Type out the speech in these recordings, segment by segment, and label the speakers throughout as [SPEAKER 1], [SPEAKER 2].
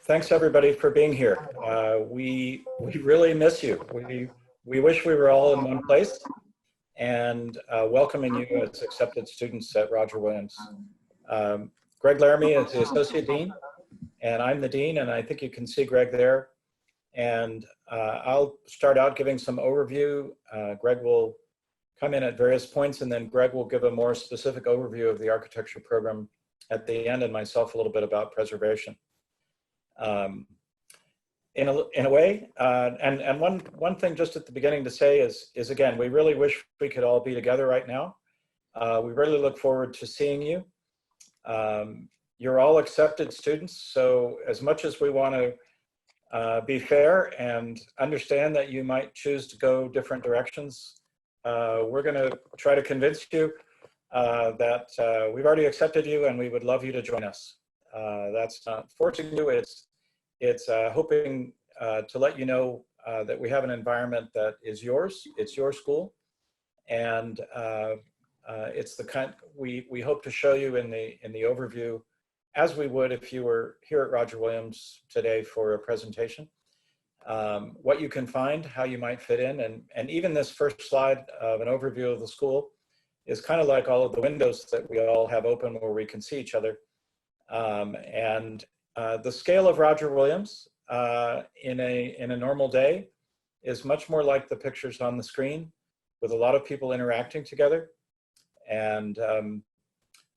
[SPEAKER 1] Thanks everybody for being here. We really miss you. We wish we were all in one place, and welcoming you as accepted students at Roger Williams. Greg Laramie is the Associate Dean, and I'm the Dean, and I think you can see Greg there. And I'll start out giving some overview. Greg will come in at various points, and then Greg will give a more specific overview of the architecture program at the end, and myself a little bit about preservation. In a way, and one thing just at the beginning to say is again, we really wish we could all be together right now. We really look forward to seeing you. You're all accepted students, so as much as we want to be fair and understand that you might choose to go different directions, we're going to try to convince you that we've already accepted you and we would love you to join us. That's not forcing you, it's hoping to let you know that we have an environment that is yours, it's your school, and it's the kind we hope to show you in the overview, as we would if you were here at Roger Williams today for a presentation, what you can find, how you might fit in, and even this first slide of an overview of the school is kind of like all of the windows that we all have open where we can see each other. The scale of Roger Williams in a normal day is much more like the pictures on the screen, with a lot of people interacting together and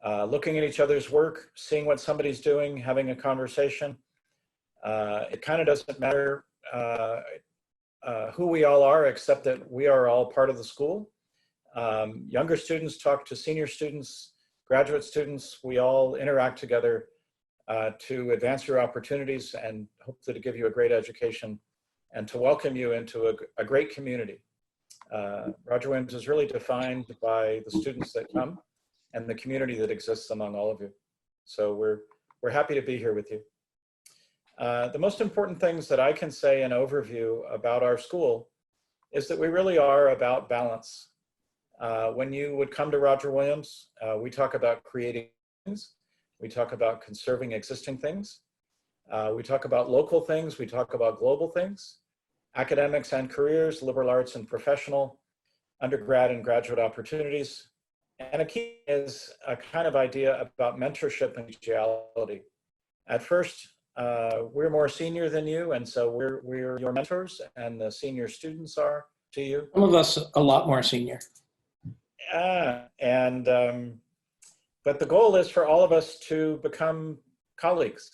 [SPEAKER 1] looking at each other's work, seeing what somebody's doing, having a conversation. It kind of doesn't matter who we all are, except that we are all part of the school. Younger students talk to senior students, graduate students, we all interact together to advance your opportunities and hopefully to give you a great education and to welcome you into a great community. Roger Williams is really defined by the students that come and the community that exists among all of you. So we're happy to be here with you. The most important things that I can say in overview about our school is that we really are about balance. When you would come to Roger Williams, we talk about creating things. We talk about conserving existing things. We talk about local things. We talk about global things, academics and careers, liberal arts and professional, undergrad and graduate opportunities. And a key is a kind of idea about mentorship and collegiality. At first, we're more senior than you, and so we're your mentors, and the senior students are to you.
[SPEAKER 2] Some of us a lot more senior.
[SPEAKER 1] But the goal is for all of us to become colleagues.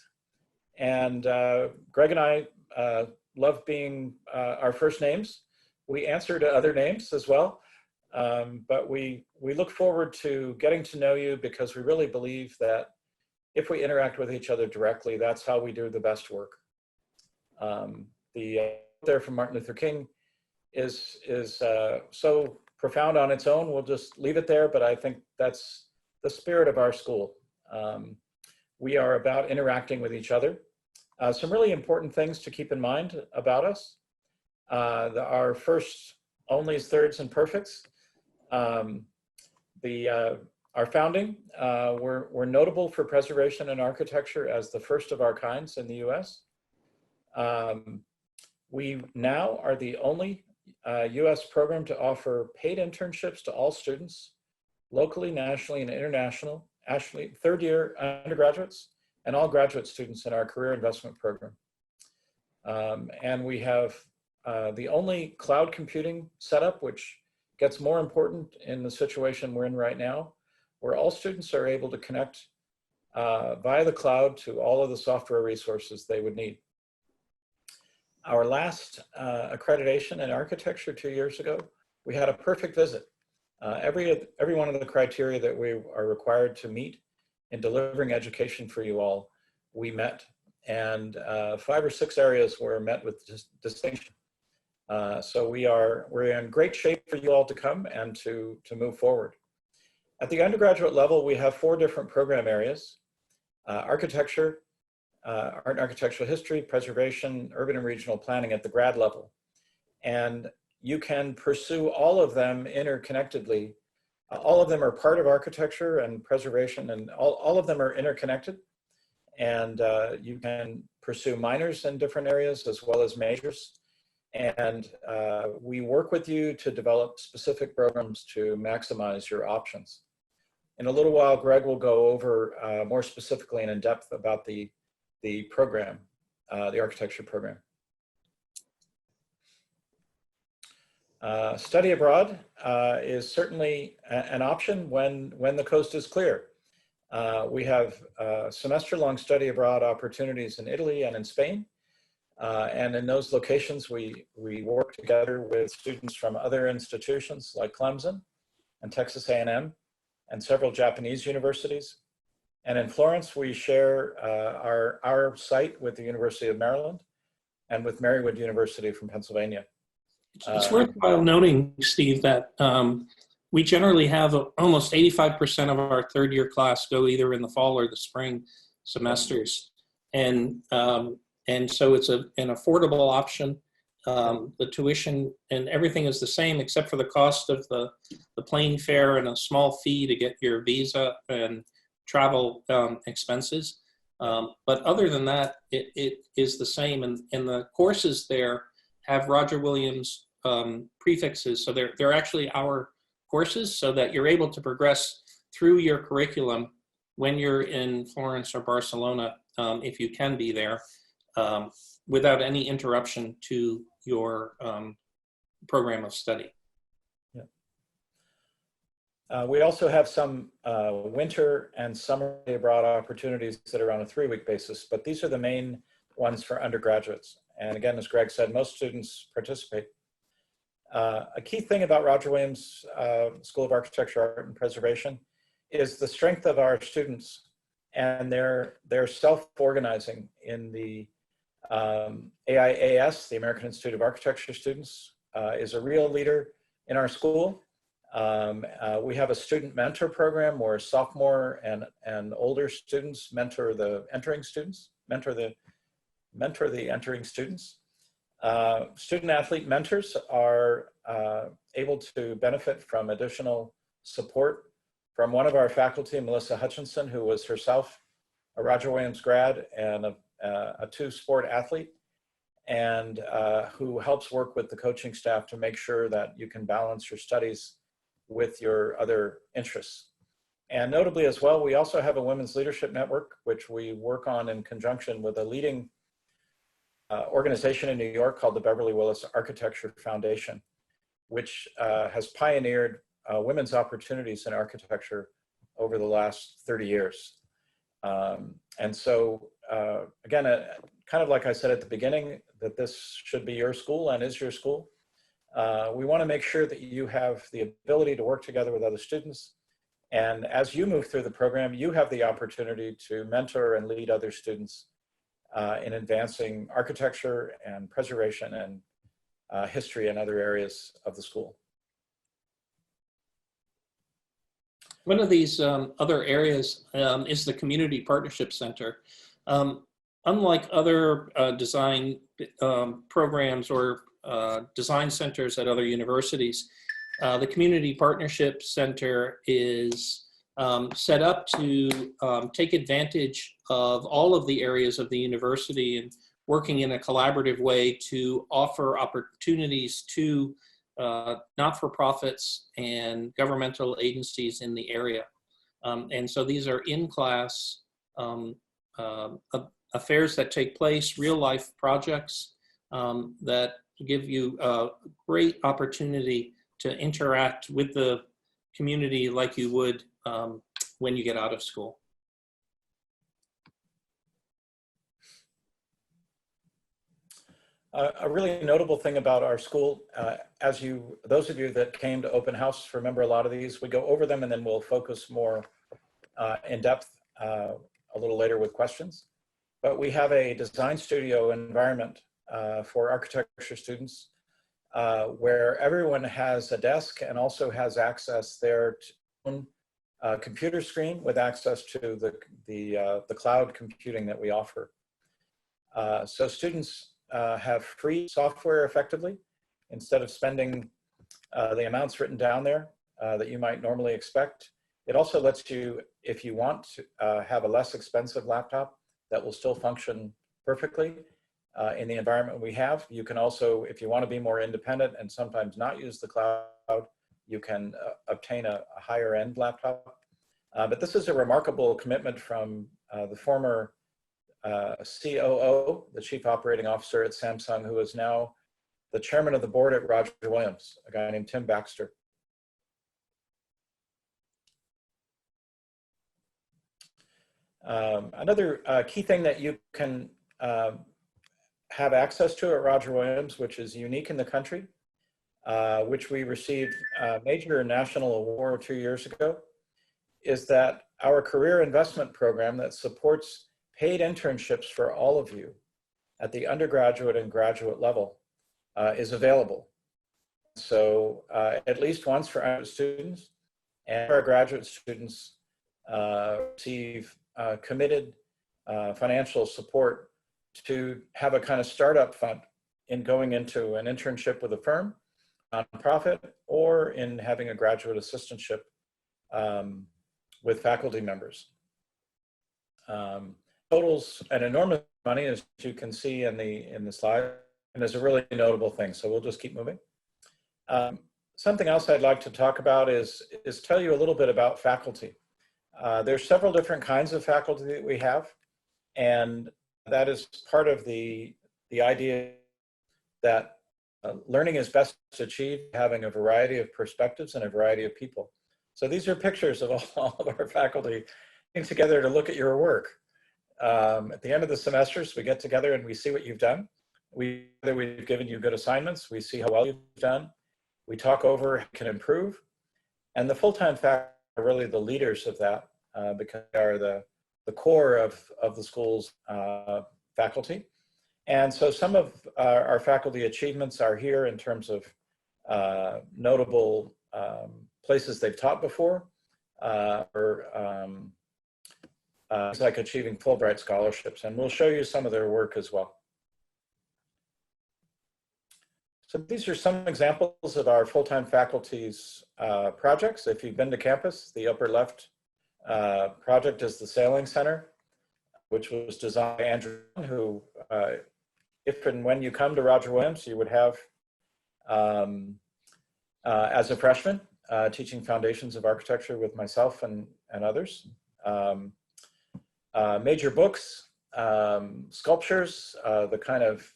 [SPEAKER 1] And Greg and I love being our first names. We answer to other names as well. But we look forward to getting to know you, because we really believe that if we interact with each other directly, that's how we do the best work. The there from Martin Luther King is so profound on its own. We'll just leave it there, but I think that's the spirit of our school. We are about interacting with each other. Some really important things to keep in mind about us. Our firsts, onlys, thirds, and perfects. Our founding, we're notable for preservation and architecture as the first of our kinds in the US. We now are the only US program to offer paid internships to all students, locally, nationally, and international, actually third-year undergraduates and all graduate students in our career investment program. And we have the only cloud computing setup, which gets more important in the situation we're in right now, where all students are able to connect via the cloud to all of the software resources they would need. Our last accreditation in architecture 2 years ago, we had a perfect visit. Every one of the criteria that we are required to meet in delivering education for you all, we met. And 5 or 6 areas were met with distinction. So we're in great shape for you all to come and to move forward. At the undergraduate level, we have 4 different program areas: architecture, art and architectural history, preservation, urban and regional planning at the grad level. And you can pursue all of them interconnectedly. All of them are part of architecture and preservation, and all of them are interconnected. and you can pursue minors in different areas as well as majors. And we work with you to develop specific programs to maximize your options. In a little while, Greg will go over more specifically and in depth about the program, the architecture program. Study abroad is certainly an option when the coast is clear. We have semester-long study abroad opportunities in Italy and in Spain. And in those locations, we work together with students from other institutions like Clemson and Texas A&M and several Japanese universities. And in Florence, we share our site with the University of Maryland and with Marywood University from Pennsylvania.
[SPEAKER 2] It's worthwhile noting, Steve, that we generally have almost 85% of our third-year class go either in the fall or the spring semesters. And so it's an affordable option. The tuition and everything is the same except for the cost of the plane fare and a small fee to get your visa and travel expenses. But other than that, it is the same. And the courses there have Roger Williams prefixes. So they're actually our courses so that you're able to progress through your curriculum when you're in Florence or Barcelona, if you can be there, without any interruption to your program of study.
[SPEAKER 1] Yeah. We also have some winter and summer abroad opportunities that are on a 3-week basis, but these are the main ones for undergraduates. And again, as Greg said, most students participate. A key thing about Roger Williams School of Architecture, Art and Preservation is the strength of our students and their self-organizing in the AIAS, the American Institute of Architecture students, is a real leader in our school. We have a student mentor program where sophomore and older students mentor the entering students, mentor the entering students. Student athlete mentors are able to benefit from additional support from one of our faculty, Melissa Hutchinson, who was herself a Roger Williams grad and a 2-sport athlete, and who helps work with the coaching staff to make sure that you can balance your studies with your other interests. And notably as well, we also have a women's leadership network, which we work on in conjunction with a leading organization in New York called the Beverly Willis Architecture Foundation, which has pioneered women's opportunities in architecture over the last 30 years. And so, again, kind of like I said at the beginning, that this should be your school and is your school. We want to make sure that you have the ability to work together with other students. And as you move through the program, you have the opportunity to mentor and lead other students in advancing architecture and preservation and history and other areas of the school.
[SPEAKER 2] One of these other areas is the Community Partnership Center. Unlike other design programs or design centers at other universities, the Community Partnership Center is set up to take advantage of all of the areas of the university and working in a collaborative way to offer opportunities to not-for-profits and governmental agencies in the area. And so these are in-class affairs that take place, real-life projects that give you a great opportunity to interact with the community like you would when you get out of school.
[SPEAKER 1] A really notable thing about our school, those of you that came to open house remember a lot of these. We go over them and then we'll focus more in depth a little later with questions. But we have a design studio environment for architecture students where everyone has a desk and also has access there to a computer screen with access to the cloud computing that we offer. So students have free software effectively instead of spending the amounts written down there that you might normally expect. It also lets you, if you want to have a less expensive laptop that will still function perfectly in the environment we have. You can also, if you want to be more independent and sometimes not use the cloud, you can obtain a higher end laptop. But this is a remarkable commitment from the former COO, the Chief Operating Officer at Samsung, who is now the chairman of the board at Roger Williams, a guy named Tim Baxter. Another key thing that you can have access to at Roger Williams, which is unique in the country, which we received a major national award 2 years ago, is that our career investment program that supports paid internships for all of you at the undergraduate and graduate level is available. So at least once for our students, and our graduate students receive committed financial support to have a kind of startup fund in going into an internship with a firm, nonprofit, or in having a graduate assistantship with faculty members. Totals an enormous money, as you can see in the slide, and is a really notable thing. So we'll just keep moving. Something else I'd like to talk about is tell you a little bit about faculty. There's several different kinds of faculty that we have, and that is part of the idea that learning is best achieved having a variety of perspectives and a variety of people. So these are pictures of all of our faculty getting together to look at your work. At the end of the semesters, we get together and we see what you've done. Whether we've given you good assignments, we see how well you've done. We talk over how you can improve. And the full-time faculty are really the leaders of that because they are the core of the school's faculty. And so some of our faculty achievements are here in terms of notable places they've taught before, or things like achieving Fulbright scholarships. And we'll show you some of their work as well. So these are some examples of our full-time faculty's projects. If you've been to campus, the upper left project is the Sailing Center, which was designed by Andrew, who, if and when you come to Roger Williams, you would have, as a freshman, teaching foundations of architecture with myself and others. Major books, sculptures, the kind of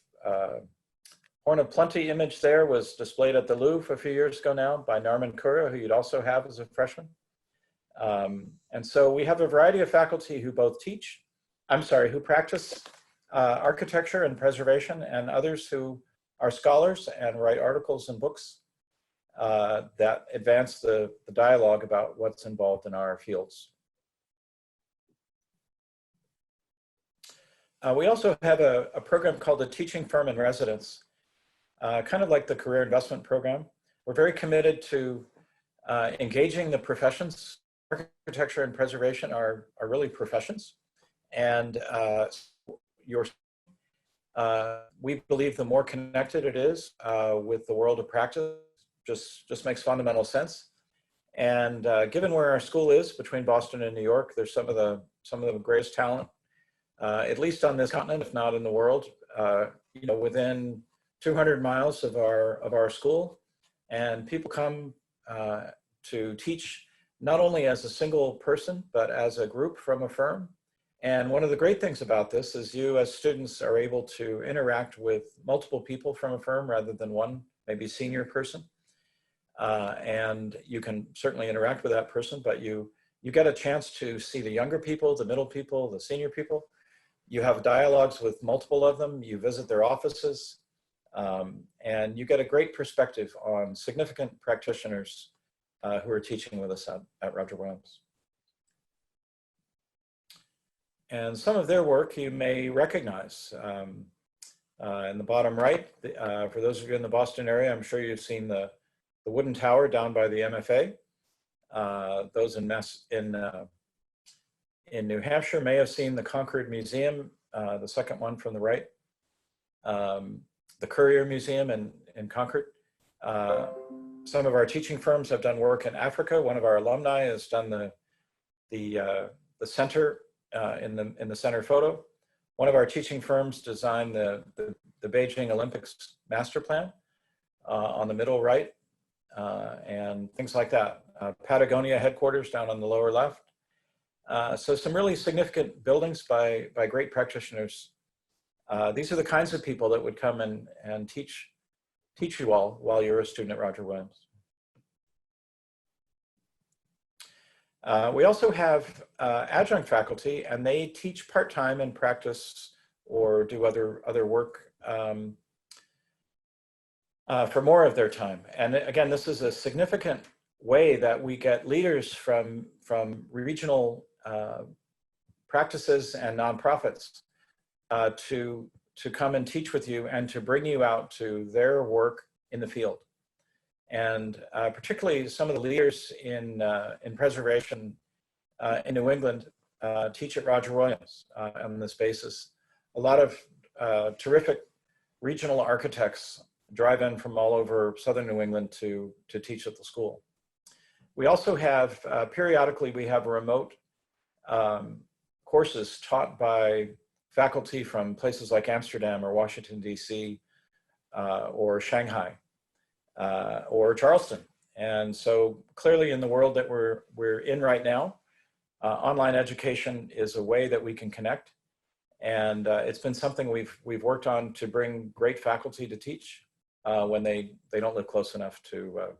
[SPEAKER 1] Horn of Plenty image there was displayed at the Louvre a few years ago now by Norman Cura, who you'd also have as a freshman. And so we have a variety of faculty who both teach, who practice architecture and preservation, and others who are scholars and write articles and books that advance the dialogue about what's involved in our fields. We also have a program called the Teaching Firm in Residence, kind of like the Career Investment Program. We're very committed to engaging the professions. Architecture and preservation are really professions. And we believe the more connected it is with the world of practice, just makes fundamental sense. And given where our school is between Boston and New York, there's some of the greatest talent, at least on this continent, if not in the world, within 200 miles of our school. And people come to teach not only as a single person, but as a group from a firm. And one of the great things about this is you as students are able to interact with multiple people from a firm rather than one, maybe senior person. And you can certainly interact with that person, but you get a chance to see the younger people, the middle people, the senior people. You have dialogues with multiple of them. You visit their offices, and you get a great perspective on significant practitioners who are teaching with us at Roger Williams. And some of their work you may recognize. In the bottom right, for those of you in the Boston area, I'm sure you've seen the wooden tower down by the MFA. Those in New Hampshire may have seen the Concord Museum, the second one from the right, the Courier Museum in Concord. Some of our teaching firms have done work in Africa. One of our alumni has done the center in the center photo. One of our teaching firms designed the Beijing Olympics master plan on the middle right, and things like that. Patagonia headquarters down on the lower left. So some really significant buildings by great practitioners. These are the kinds of people that would come and teach you all while you're a student at Roger Williams. We also have adjunct faculty, and they teach part-time and practice or do other work for more of their time. And again, this is a significant way that we get leaders from regional practices and nonprofits to come and teach with you and to bring you out to their work in the field. And particularly some of the leaders in preservation in New England teach at Roger Williams on this basis. A lot of terrific regional architects drive in from all over southern New England to teach at the school. We also have, periodically, we have remote courses taught by faculty from places like Amsterdam or Washington, D.C., or Shanghai, or Charleston. And so clearly in the world that we're in right now, online education is a way that we can connect. And it's been something we've worked on to bring great faculty to teach when they don't live close enough to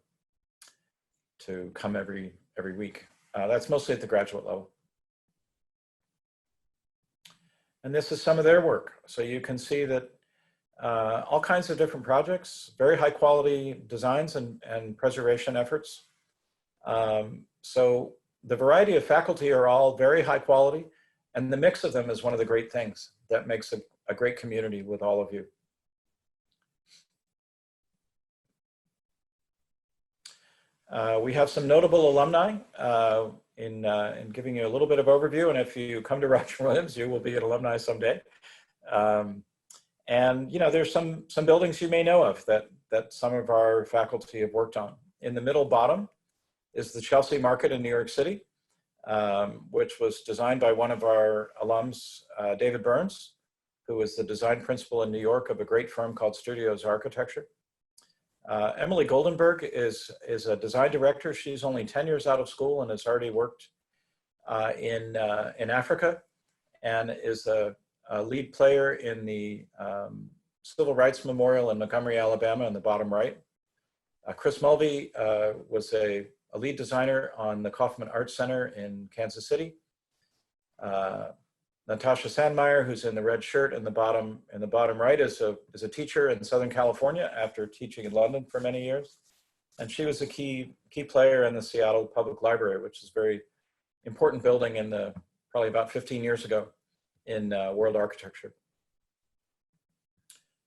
[SPEAKER 1] come every week. That's mostly at the graduate level. And this is some of their work. So you can see that all kinds of different projects, very high quality designs and preservation efforts. So the variety of faculty are all very high quality, and the mix of them is one of the great things that makes a great community with all of you. We have some notable alumni in giving you a little bit of overview, and if you come to Roger Williams, you will be an alumni someday. And you know, there's some buildings you may know of that some of our faculty have worked on. In the middle bottom is the Chelsea Market in New York City, which was designed by one of our alums, David Burns, who was the design principal in New York of a great firm called Studios Architecture. Emily Goldenberg is a design director. She's only 10 years out of school and has already worked in Africa, and is a lead player in the Civil Rights Memorial in Montgomery, Alabama, in the bottom right. Chris Mulvey was a lead designer on the Kaufman Art Center in Kansas City. Natasha Sandmeyer, who's in the red shirt in the bottom right, is a teacher in Southern California after teaching in London for many years. And she was a key player in the Seattle Public Library, which is a very important building in probably about 15 years ago in world architecture.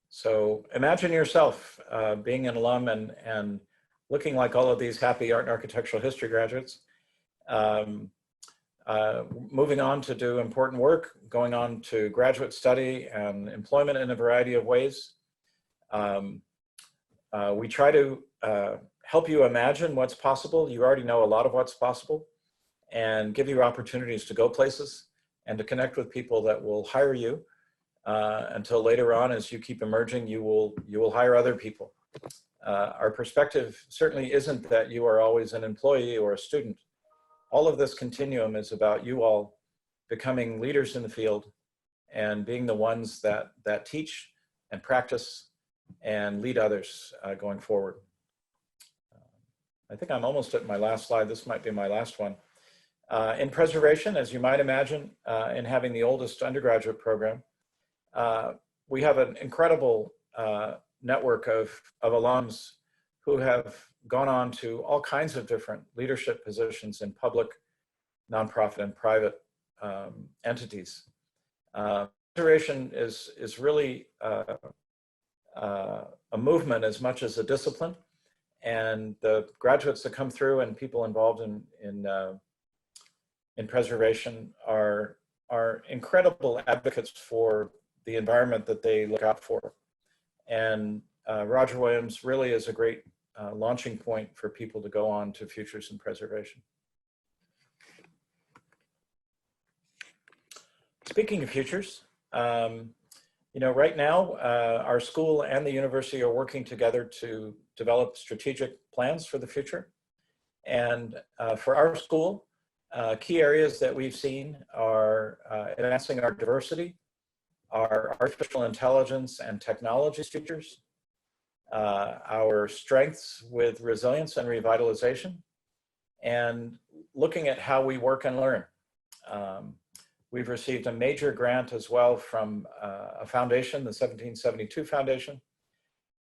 [SPEAKER 1] So imagine yourself being an alum and looking like all of these happy art and architectural history graduates, moving on to do important work, going on to graduate study and employment in a variety of ways. We try to help you imagine what's possible. You already know a lot of what's possible, and give you opportunities to go places and to connect with people that will hire you until later on, as you keep emerging, you will hire other people. Our perspective certainly isn't that you are always an employee or a student. All of this continuum is about you all becoming leaders in the field and being the ones that teach and practice and lead others going forward. I think I'm almost at my last slide. This might be my last one. In preservation, as you might imagine, in having the oldest undergraduate program, we have an incredible network of alums who have gone on to all kinds of different leadership positions in public, nonprofit, and private entities. Preservation is really a movement as much as a discipline, and the graduates that come through and people involved in preservation are incredible advocates for the environment that they look out for. And Roger Williams really is a great launching point for people to go on to futures in preservation. Speaking of futures, Right now, our school and the university are working together to develop strategic plans for the future. And for our school, key areas that we've seen are advancing our diversity, our artificial intelligence and technology features, our strengths with resilience and revitalization, and looking at how we work and learn. We've received a major grant as well from a foundation, the 1772 Foundation.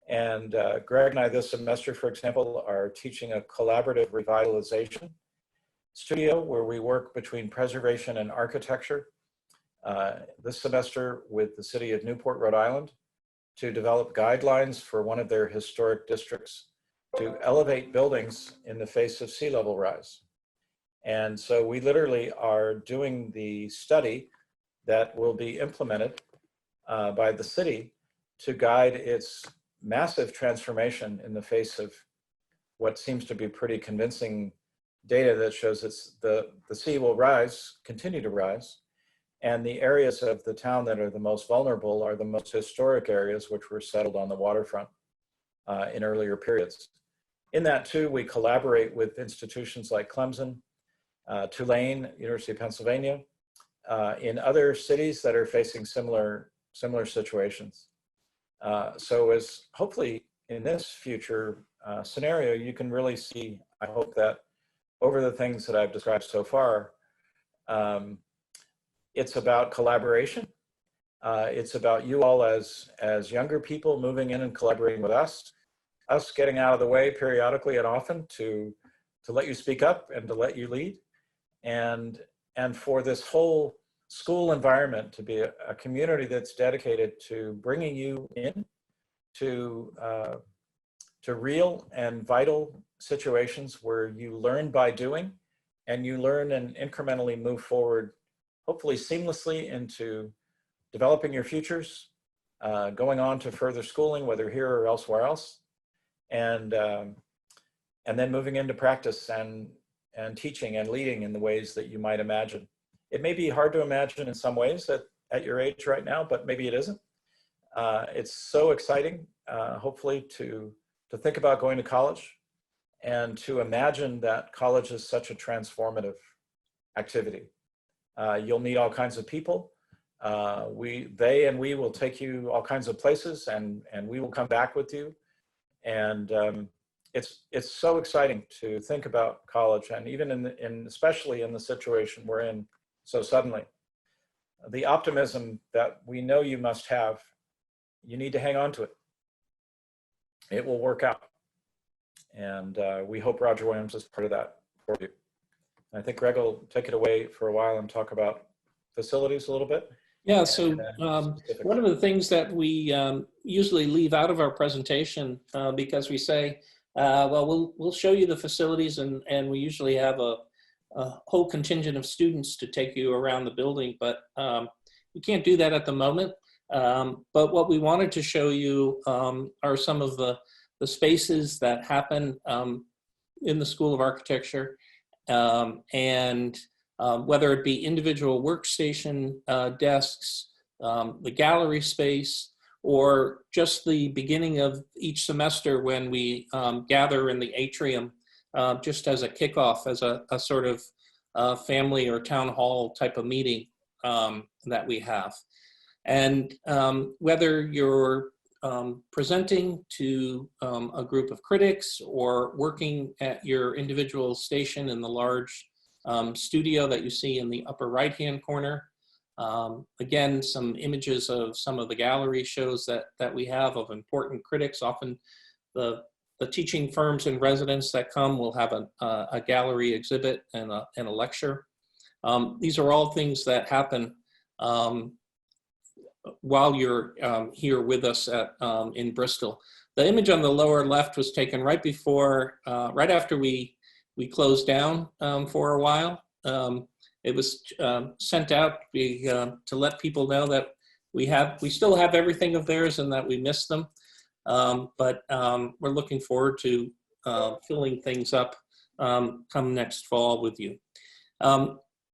[SPEAKER 1] And Greg and I this semester, for example, are teaching a collaborative revitalization studio where we work between preservation and architecture this semester with the city of Newport, Rhode Island, to develop guidelines for one of their historic districts to elevate buildings in the face of sea level rise. And so we literally are doing the study that will be implemented by the city to guide its massive transformation in the face of what seems to be pretty convincing data that shows the sea will rise, continue to rise, and the areas of the town that are the most vulnerable are the most historic areas which were settled on the waterfront in earlier periods. In that too, we collaborate with institutions like Clemson, Tulane, University of Pennsylvania, in other cities that are facing similar situations. So as hopefully in this future scenario, you can really see, I hope that over the things that I've described so far, it's about collaboration. It's about you all as younger people moving in and collaborating with us getting out of the way periodically and often to let you speak up and to let you lead. And for this whole school environment to be a community that's dedicated to bringing you in to real and vital situations where you learn by doing, and you learn and incrementally move forward, hopefully seamlessly into developing your futures, going on to further schooling, whether here or elsewhere else, and then moving into practice and teaching and leading in the ways that you might imagine. It may be hard to imagine in some ways at your age right now, but maybe it isn't. It's so exciting, hopefully, to think about going to college and to imagine that college is such a transformative activity. You'll meet all kinds of people. They and we will take you all kinds of places, and we will come back with you. And it's so exciting to think about college, and even especially in the situation we're in so suddenly. The optimism that we know you must have, you need to hang on to it. It will work out. And we hope Roger Williams is part of that for you. I think Greg will take it away for a while and talk about facilities a little bit.
[SPEAKER 2] Yeah, so one of the things that we usually leave out of our presentation because we say, well, we'll show you the facilities, and we usually have a whole contingent of students to take you around the building, but we can't do that at the moment. But what we wanted to show you are some of the spaces that happen in the School of Architecture, and whether it be individual workstation desks, the gallery space, or just the beginning of each semester when we gather in the atrium just as a kickoff, as a sort of family or town hall type of meeting that we have. And whether you're presenting to a group of critics or working at your individual station in the large studio that you see in the upper right-hand corner. Again, some images of some of the gallery shows that we have of important critics. Often the teaching firms in residence that come will have a gallery exhibit and a lecture. These are all things that happen while you're here with us in Bristol. The image on the lower left was taken right after we closed down for a while. It was sent out to let people know that we still have everything of theirs and that we miss them. But we're looking forward to filling things up come next fall with you.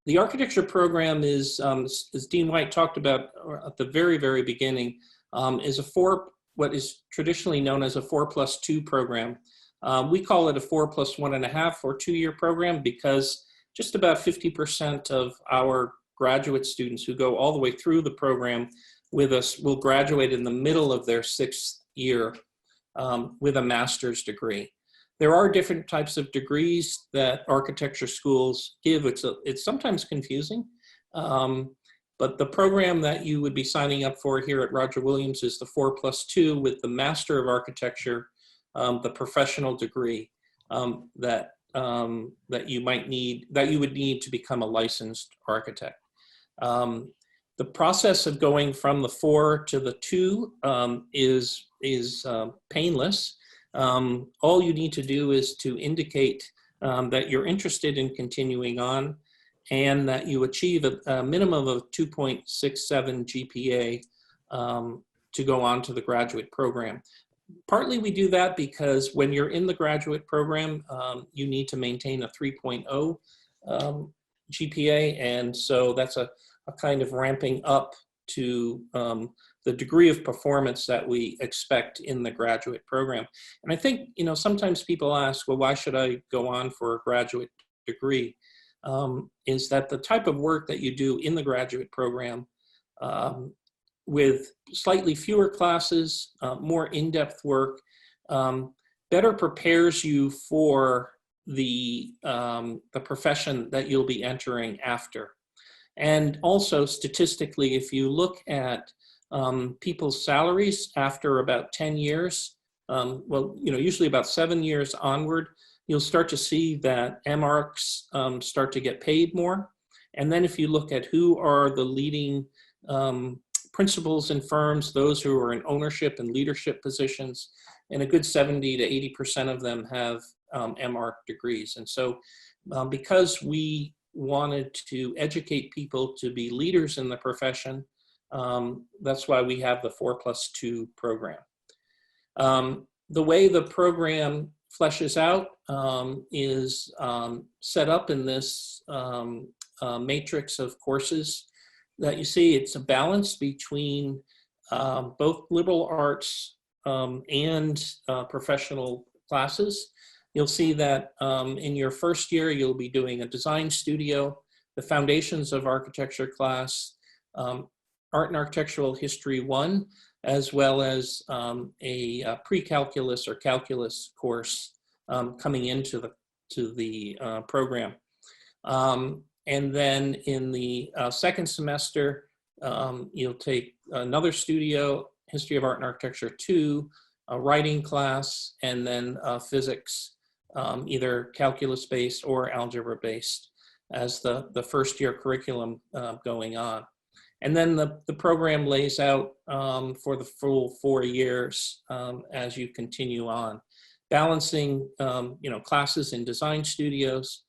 [SPEAKER 2] The architecture program is, as Dean White talked about at the very, very beginning, is what is traditionally known as a 4+2 program. We call it a 4+1.5 or 2-year program because just about 50% of our graduate students who go all the way through the program with us will graduate in the middle of their 6th year with a master's degree. There are different types of degrees that architecture schools give. It's sometimes confusing, but the program that you would be signing up for here at Roger Williams is the 4+2 with the Master of Architecture, the professional degree that you would need to become a licensed architect. The process of going from the 4 to the 2 is painless. All you need to do is to indicate that you're interested in continuing on and that you achieve a minimum of 2.67 GPA to go on to the graduate program. Partly we do that because when you're in the graduate program, you need to maintain a 3.0 GPA, and so that's a kind of ramping up to the degree of performance that we expect in the graduate program. And I think, sometimes people ask, well, why should I go on for a graduate degree? Is that the type of work that you do in the graduate program with slightly fewer classes, more in-depth work, better prepares you for the profession that you'll be entering after. And also statistically, if you look at people's salaries after about 10 years, usually about 7 years onward, you'll start to see that MArchs start to get paid more. And then if you look at who are the leading principals in firms, those who are in ownership and leadership positions, and a good 70 to 80% of them have MArch degrees. And so because we wanted to educate people to be leaders in the profession, that's why we have the 4+2 program. The way the program fleshes out is set up in this matrix of courses that you see. It's a balance between both liberal arts and professional classes. You'll see that in your first year, you'll be doing a design studio, the Foundations of Architecture class, Art and Architectural History 1, as well as a pre-calculus or calculus course coming into the program. And then in the second semester, you'll take another studio, History of Art and Architecture 2, a writing class, and then physics, either calculus-based or algebra-based as the first year curriculum going on. And then the program lays out for the full 4 years as you continue on, balancing classes in design studios,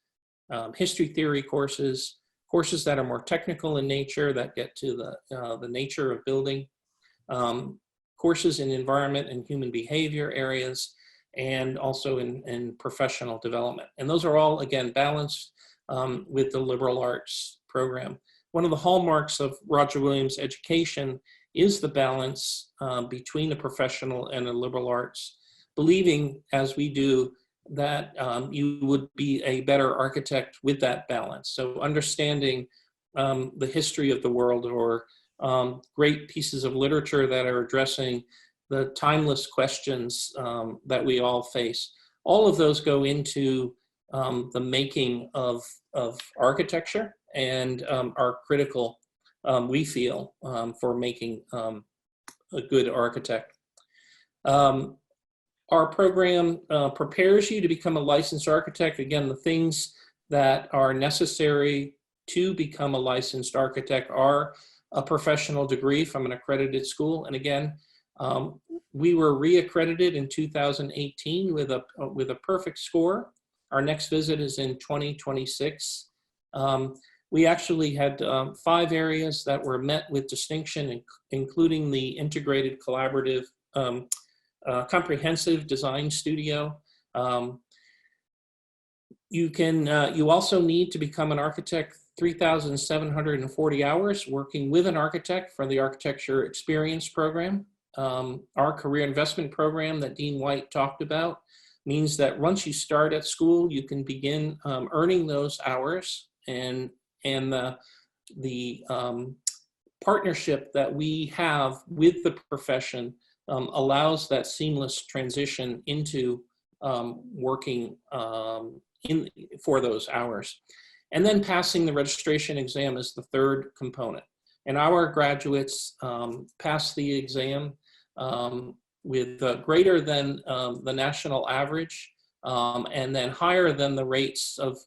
[SPEAKER 2] history theory courses, courses that are more technical in nature that get to the nature of building, courses in environment and human behavior areas, and also in professional development. And those are all, again, balanced with the liberal arts program. One of the hallmarks of Roger Williams education is the balance between the professional and the liberal arts, believing, as we do, that you would be a better architect with that balance. So understanding the history of the world, or great pieces of literature that are addressing the timeless questions that we all face. All of those go into the making of architecture and are critical, we feel, for making a good architect. Our program prepares you to become a licensed architect. Again, the things that are necessary to become a licensed architect are a professional degree from an accredited school. And again, we were re-accredited in 2018 with a perfect score. Our next visit is in 2026. We actually had 5 areas that were met with distinction, including the integrated collaborative comprehensive design studio. You also need to become an architect 3,740 hours working with an architect for the Architecture Experience Program. Our career investment program that Dean White talked about means that once you start at school, you can begin earning those hours, and the partnership that we have with the profession allows that seamless transition into working for those hours. And then passing the registration exam is the third component. And our graduates pass the exam with greater than the national average, and then higher than the rates of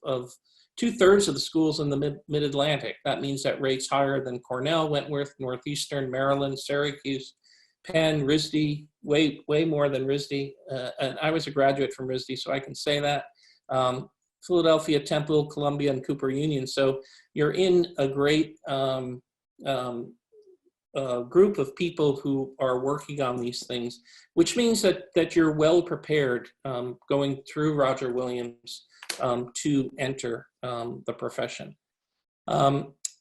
[SPEAKER 2] 2/3 of the schools in the mid-Atlantic. That means that rates higher than Cornell, Wentworth, Northeastern, Maryland, Syracuse, Penn, RISD, way more than RISD. And I was a graduate from RISD, so I can say that. Philadelphia, Temple, Columbia, and Cooper Union. So you're in a great group of people who are working on these things, which means that you're well prepared going through Roger Williams to enter the profession.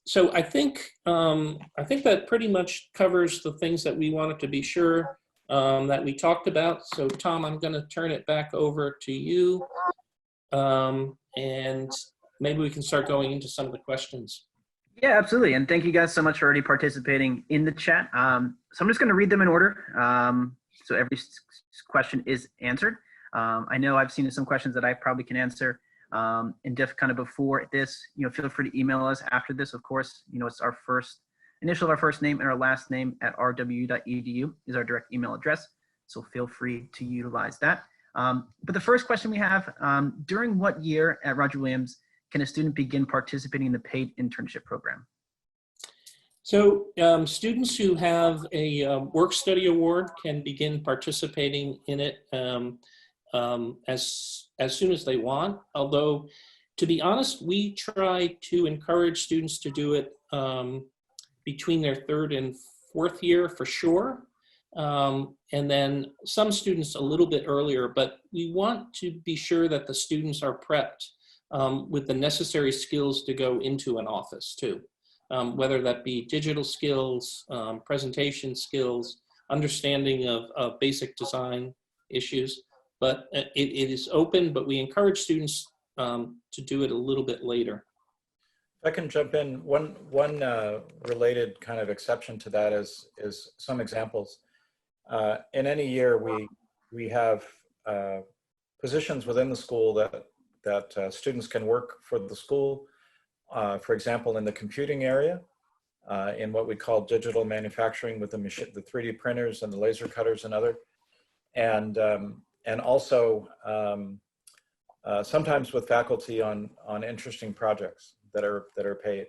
[SPEAKER 2] So I think that pretty much covers the things that we wanted to be sure that we talked about. So Tom, I'm going to turn it back over to you, and maybe we can start going into some of the questions.
[SPEAKER 3] Yeah, absolutely. And thank you guys so much for already participating in the chat. So I'm just going to read them in order. So every question is answered. I know I've seen some questions that I probably can answer. And Diff, kind of before this, feel free to email us after this. Of course, it's our initial of our first name and our last name at rw.edu is our direct email address. So feel free to utilize that. But the first question we have, during what year at Roger Williams can a student begin participating in the paid internship program?
[SPEAKER 2] So students who have a work-study award can begin participating in it as soon as they want. Although, to be honest, we try to encourage students to do it between their third and fourth year for sure. And then some students a little bit earlier, but we want to be sure that the students are prepped with the necessary skills to go into an office too, whether that be digital skills, presentation skills, understanding of basic design issues. But it is open, but we encourage students to do it a little bit later.
[SPEAKER 1] If I can jump in, one related kind of exception to that is some examples. In any year, we have positions within the school that students can work for the school. For example, in the computing area, in what we call digital manufacturing with the 3D printers and the laser cutters and other, and also sometimes with faculty on interesting projects that are paid.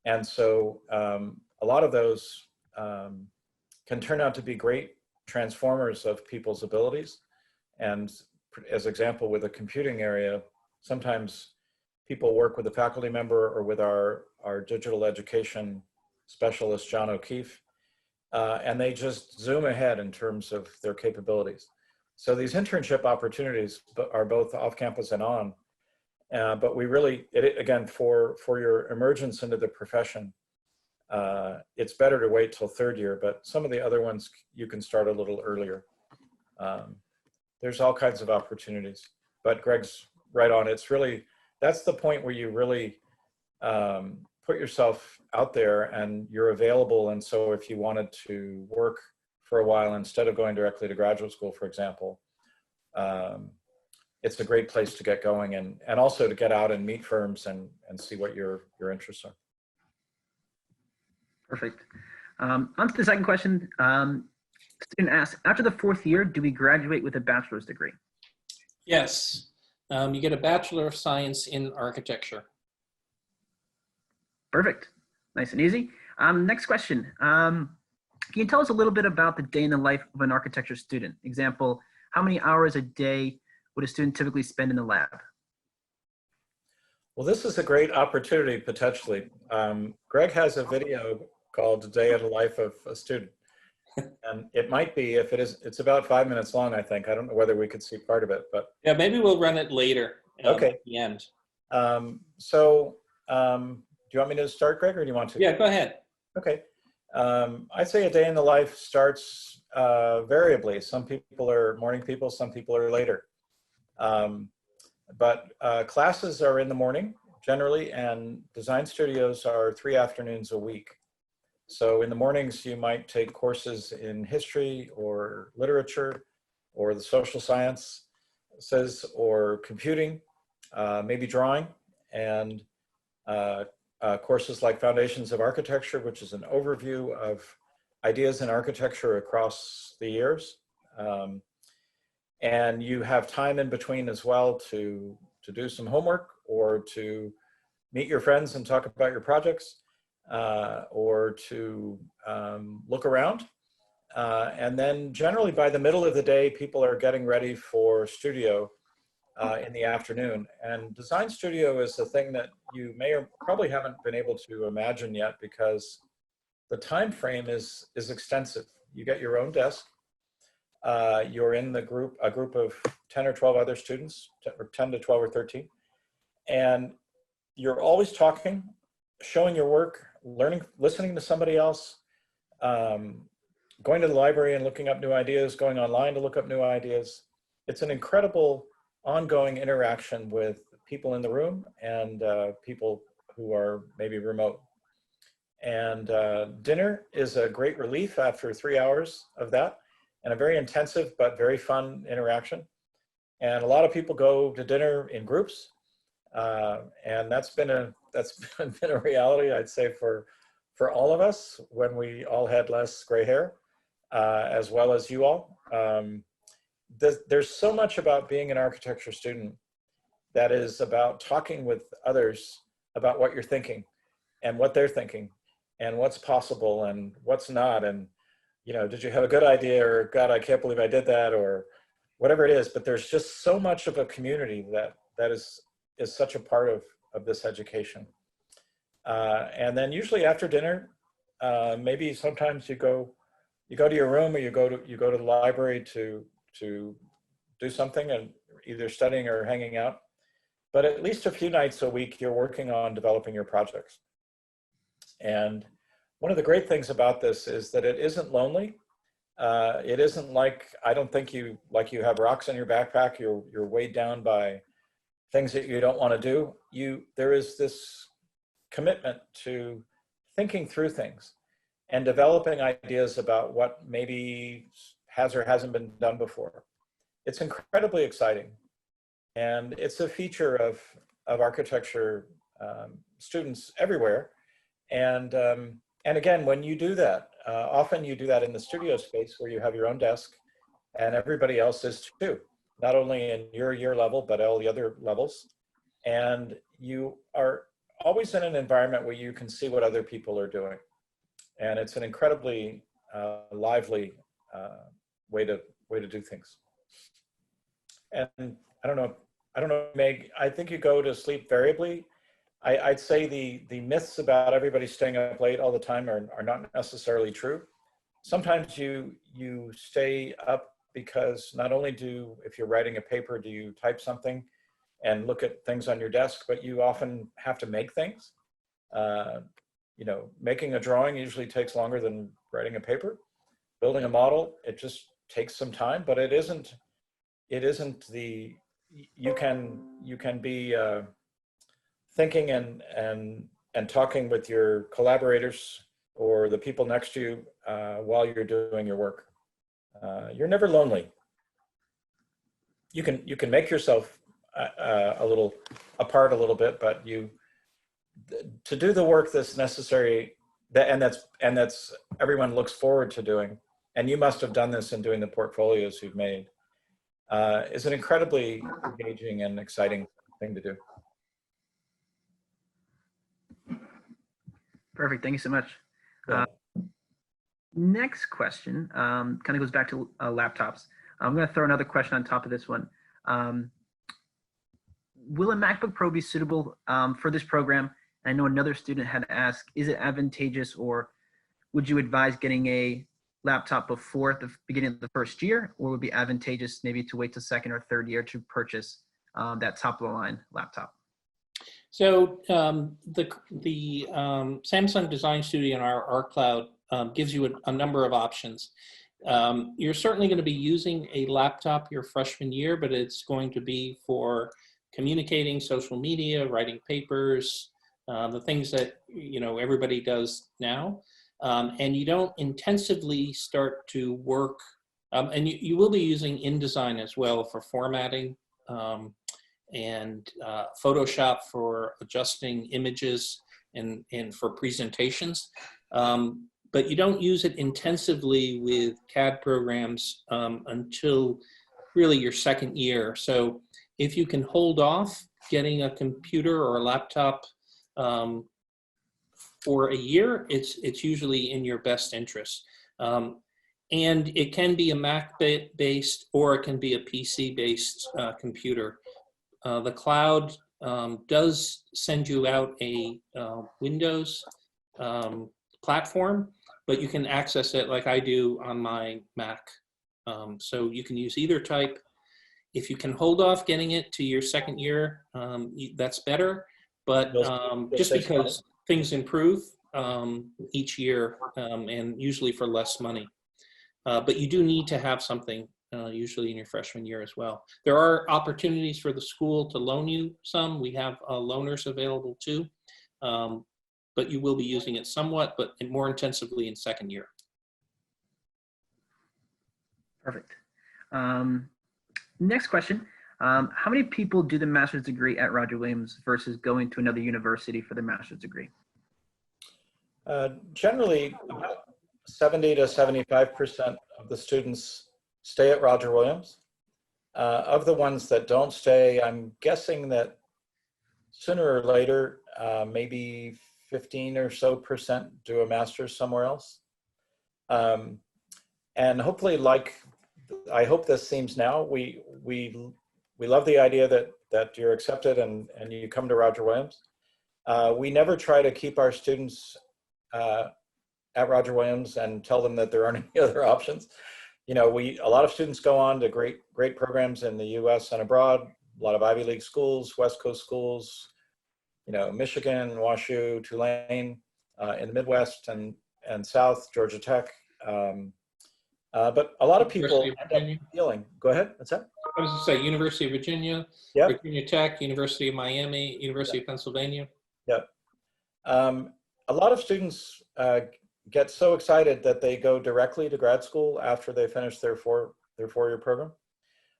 [SPEAKER 1] And so a lot of those can turn out to be great transformers of people's abilities. And as example, with the computing area, sometimes people work with a faculty member or with our digital education specialist, John O'Keefe, and they just zoom ahead in terms of their capabilities. So these internship opportunities are both off campus and on, but we really, again, for your emergence into the profession, it's better to wait till third year, but some of the other ones you can start a little earlier. There's all kinds of opportunities, but Greg's right on. It's really, that's the point where you really put yourself out there and you're available. And so if you wanted to work for a while instead of going directly to graduate school, for example, it's a great place to get going and also to get out and meet firms and see what your interests are.
[SPEAKER 3] Perfect. On to the second question. Student asks, after the fourth year, do we graduate with a bachelor's degree?
[SPEAKER 2] Yes. You get a Bachelor of Science in Architecture. Perfect.
[SPEAKER 3] Nice and easy. Next question. Can you tell us a little bit about the day in the life of an architecture student? Example, how many hours a day would a student typically spend in the lab?
[SPEAKER 1] Well, this is a great opportunity, potentially. Greg has a video called Day in the Life of a Student. And it might be, if it is, it's about 5 minutes long, I think. I don't know whether we could see part of it, but.
[SPEAKER 2] Yeah, maybe we'll run it later
[SPEAKER 1] okay.
[SPEAKER 2] At the end.
[SPEAKER 1] you want me to start, Greg, or do you want to?
[SPEAKER 2] Yeah, go ahead.
[SPEAKER 1] Okay. I'd say a day in the life starts variably. Some people are morning people, some people are later. But classes are in the morning generally, and design studios are 3 afternoons a week. So in the mornings, you might take courses in history or literature or the social sciences or computing, maybe drawing, and courses like Foundations of Architecture, which is an overview of ideas in architecture across the years. And you have time in between as well to do some homework or to meet your friends and talk about your projects, or to look around. And then generally by the middle of the day, people are getting ready for studio in the afternoon. And design studio is the thing that you may or probably haven't been able to imagine yet, because the time frame is extensive. You get your own desk. You're in a group of 10 or 12 other students, or 10 to 12 or 13. And you're always talking, showing your work, learning, listening to somebody else, going to the library and looking up new ideas, going online to look up new ideas. It's an incredible ongoing interaction with people in the room and people who are maybe remote. And dinner is a great relief after 3 hours of that, and a very intensive but very fun interaction. And a lot of people go to dinner in groups, and that's been a reality, I'd say, for all of us when we all had less gray hair, as well as you all. There's so much about being an architecture student that is about talking with others about what you're thinking and what they're thinking and what's possible and what's not. And, you know, did you have a good idea, or God, I can't believe I did that, or whatever it is. But there's just so much of a community that is such a part of this education. And then usually after dinner, maybe sometimes you go to your room, or you go to the library to do something, and either studying or hanging out. But at least a few nights a week, you're working on developing your projects. And one of the great things about this is that it isn't lonely. It isn't like, I don't think you have rocks in your backpack, you're weighed down by things that you don't want to do. There is this commitment to thinking through things and developing ideas about what maybe has or hasn't been done before. It's incredibly exciting. And it's a feature of architecture students everywhere. And again, when you do that, often you do that in the studio space where you have your own desk and everybody else is too, not only in your year level, but all the other levels. And you are always in an environment where you can see what other people are doing. And it's an incredibly lively way to do things. And I don't know, Meg, I think you go to sleep variably. I'd say the myths about everybody staying up late all the time are not necessarily true. Sometimes you stay up because not only if you're writing a paper, do you type something and look at things on your desk, but you often have to make things. You know, making a drawing usually takes longer than writing a paper. Building a model, it just takes some time, but it isn't you can be thinking and talking with your collaborators or the people next to you while you're doing your work. You're never lonely. You can make yourself a little apart a little bit, but to do the work that's necessary, and that's everyone looks forward to doing, and you must have done this in doing the portfolios you've made, is an incredibly engaging and exciting thing to do.
[SPEAKER 3] Perfect. Thank you so much.
[SPEAKER 1] Yeah.
[SPEAKER 3] Next question kind of goes back to laptops. I'm going to throw another question on top of this one. Will a MacBook Pro be suitable for this program? I know another student had asked, is it advantageous, or would you advise getting a laptop before the beginning of the first year, or would it be advantageous maybe to wait till second or third year to purchase that top of the line laptop?
[SPEAKER 2] So the Samsung Design Studio and our Art Cloud gives you a number of options. You're certainly going to be using a laptop your freshman year, but it's going to be for communicating, social media, writing papers, the things that everybody does now. And you don't intensively start to work, and you will be using InDesign as well for formatting, and Photoshop for adjusting images and for presentations. But you don't use it intensively with CAD programs until really your second year. So if you can hold off getting a computer or a laptop for a year, it's usually in your best interest. And it can be a Mac-based or it can be a PC-based computer. The cloud does send you out a Windows platform, but you can access it like I do on my Mac. So you can use either type. If you can hold off getting it to your second year, that's better. But just because things improve each year and usually for less money. But you do need to have something usually in your freshman year as well. There are opportunities for the school to loan you some. We have loaners available too. But you will be using it somewhat, but more intensively in second year.
[SPEAKER 3] Perfect. Next question. How many people do the master's degree at Roger Williams versus going to another university for their master's degree?
[SPEAKER 1] Generally, about 70 to 75% of the students stay at Roger Williams. Of the ones that don't stay, I'm guessing that sooner or later, maybe 15 or so percent do a master's somewhere else. And hopefully, like I hope this seems now, we love the idea that you're accepted and you come to Roger Williams. We never try to keep our students at Roger Williams and tell them that there aren't any other options. A lot of students go on to great programs in the US and abroad, a lot of Ivy League schools, West Coast schools, Michigan, WashU, Tulane, in the Midwest and South, Georgia Tech. But a lot of people end up feeling, go ahead, what's that?
[SPEAKER 2] I was going to say University of Virginia,
[SPEAKER 1] Yep.
[SPEAKER 2] Virginia Tech, University of Miami, University of Pennsylvania.
[SPEAKER 1] Yep. A lot of students get so excited that they go directly to grad school after they finish their four-year program.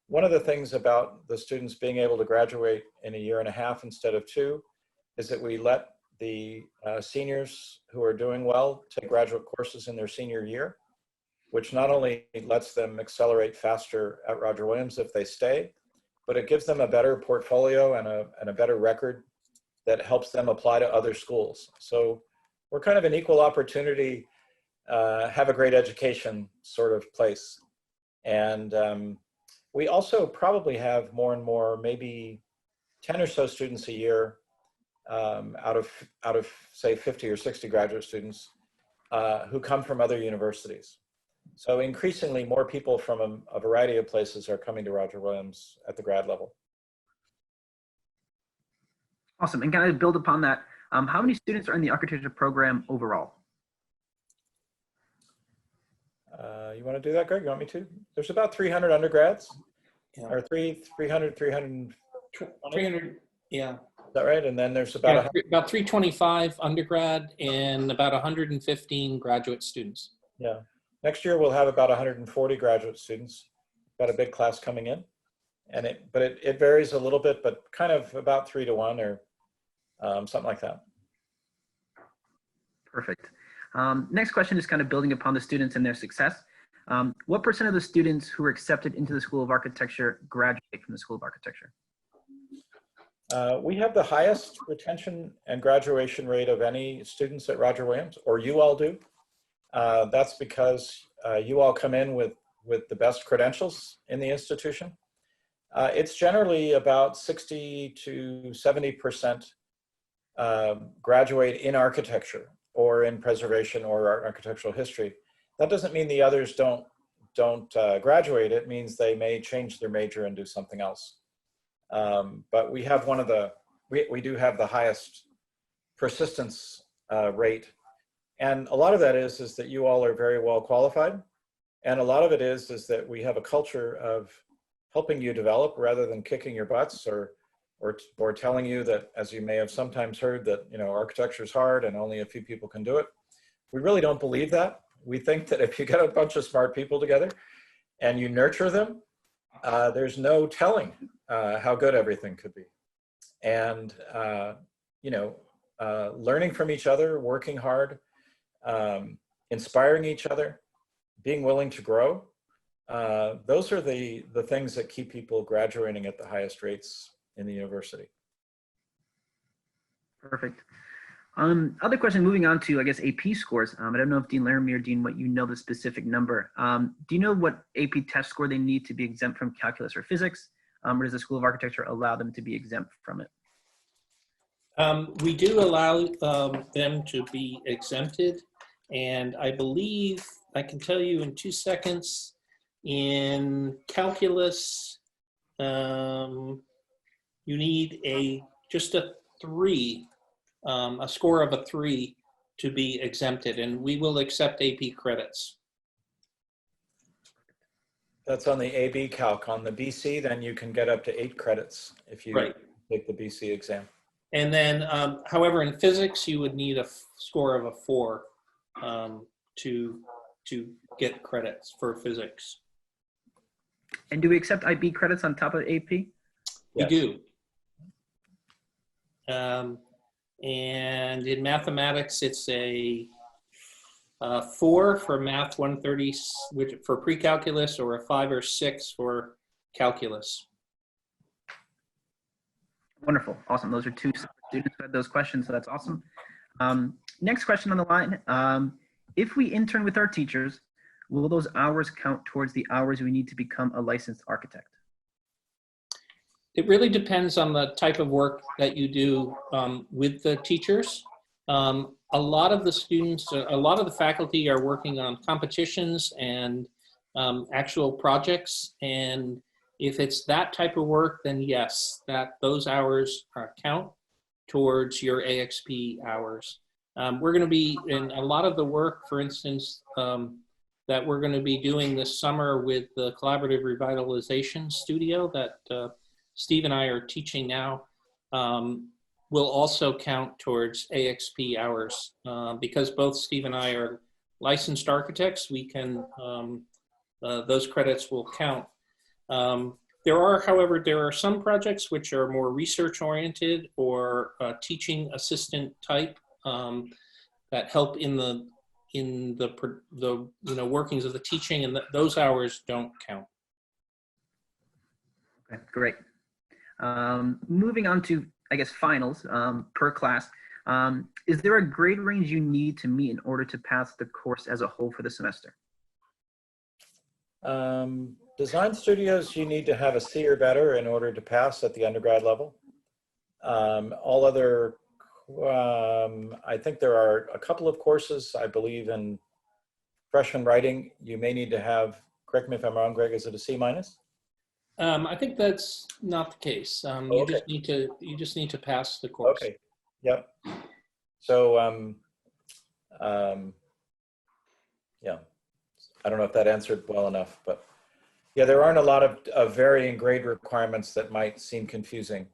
[SPEAKER 1] One of the things about the students being able to graduate in a year and a half instead of 2 is that we let the seniors who are doing well take graduate courses in their senior year, which not only lets them accelerate faster at Roger Williams if they stay, but it gives them a better portfolio and a better record that helps them apply to other schools. So we're kind of an equal opportunity, have a great education sort of place. And we also probably have more and more, maybe 10 or so students a year out of say 50 or 60 graduate students who come from other universities. So increasingly more people from a variety of places are coming to Roger Williams at the grad level.
[SPEAKER 3] Awesome. And can I build upon that? How many students are in the architecture program overall?
[SPEAKER 1] You want to do that, Greg? You want me to? There's about 300 undergrads,
[SPEAKER 2] Yeah.
[SPEAKER 1] or 300,
[SPEAKER 2] 300, yeah.
[SPEAKER 1] Is that right? And then there's about
[SPEAKER 2] about 325 undergrad and about 115 graduate students.
[SPEAKER 1] Yeah. Next year we'll have about 140 graduate students. Got a big class coming in, and it varies a little bit, but kind of about 3 to 1 or something like that.
[SPEAKER 3] Perfect. Next question is kind of building upon the students and their success. What % of the students who are accepted into the School of Architecture graduate from the School of Architecture?
[SPEAKER 1] We have the highest retention and graduation rate of any students at Roger Williams, or you all do. That's because you all come in with the best credentials in the institution. It's generally about 60 to 70% graduate in architecture or in preservation or architectural history. That doesn't mean the others don't graduate. It means they may change their major and do something else. But we have one of we do have the highest persistence rate. And a lot of that is that you all are very well qualified. And a lot of it is that we have a culture of helping you develop rather than kicking your butts or telling you that, as you may have sometimes heard, that, you know, architecture is hard and only a few people can do it. We really don't believe that. We think that if you get a bunch of smart people together and you nurture them, there's no telling how good everything could be. And, you know, learning from each other, working hard, inspiring each other, being willing to grow, those are the things that keep people graduating at the highest rates in the university.
[SPEAKER 3] Perfect. Other question, moving on to, I guess, AP scores. I don't know if Dean Laramie or Dean, what you know the specific number. Do you know what AP test score they need to be exempt from calculus or physics? Or does the School of Architecture allow them to be exempt from it?
[SPEAKER 2] We do allow them to be exempted, and I believe I can tell you in 2 seconds. In calculus, you need just a 3, a score of a 3 to be exempted, and we will accept AP credits.
[SPEAKER 1] That's on the AB Calc. On the BC, then you can get up to 8 credits if you take the BC exam.
[SPEAKER 2] And then, however, in physics, you would need a score of a 4 to get credits for physics.
[SPEAKER 3] And do we accept IB credits on top of AP?
[SPEAKER 2] We
[SPEAKER 1] Yes.
[SPEAKER 2] do. And in mathematics, it's a 4 for math 130, which for pre-calculus, or a 5 or 6 for calculus.
[SPEAKER 3] Wonderful. Awesome. Those are 2 students who had those questions, so that's awesome. Next question on the line. If we intern with our teachers, will those hours count towards the hours we need to become a licensed architect?
[SPEAKER 2] It really depends on the type of work that you do with the teachers. A lot of the students, a lot of the faculty are working on competitions and actual projects. And if it's that type of work, then yes, those hours count towards your AXP hours. We're going to be in a lot of the work, for instance, that we're going to be doing this summer with the Collaborative Revitalization Studio that Steve and I are teaching now, will also count towards AXP hours. Because both Steve and I are licensed architects, we can, those credits will count. However, there are some projects which are more research oriented or teaching assistant type that help in the workings of the teaching, and those hours don't count.
[SPEAKER 3] Okay, great. Moving on to, I guess, finals per class. Is there a grade range you need to meet in order to pass the course as a whole for the semester?
[SPEAKER 1] Design studios, you need to have a C or better in order to pass at the undergrad level. All other, I think there are a couple of courses, I believe in freshman writing, you may need to have, correct me if I'm wrong, Greg, is it a C minus?
[SPEAKER 2] I think that's not the case.
[SPEAKER 1] Okay.
[SPEAKER 2] You just need to pass the course.
[SPEAKER 1] Okay. Yep. So, yeah, I don't know if that answered well enough, but yeah, there aren't a lot of varying grade requirements that might seem confusing.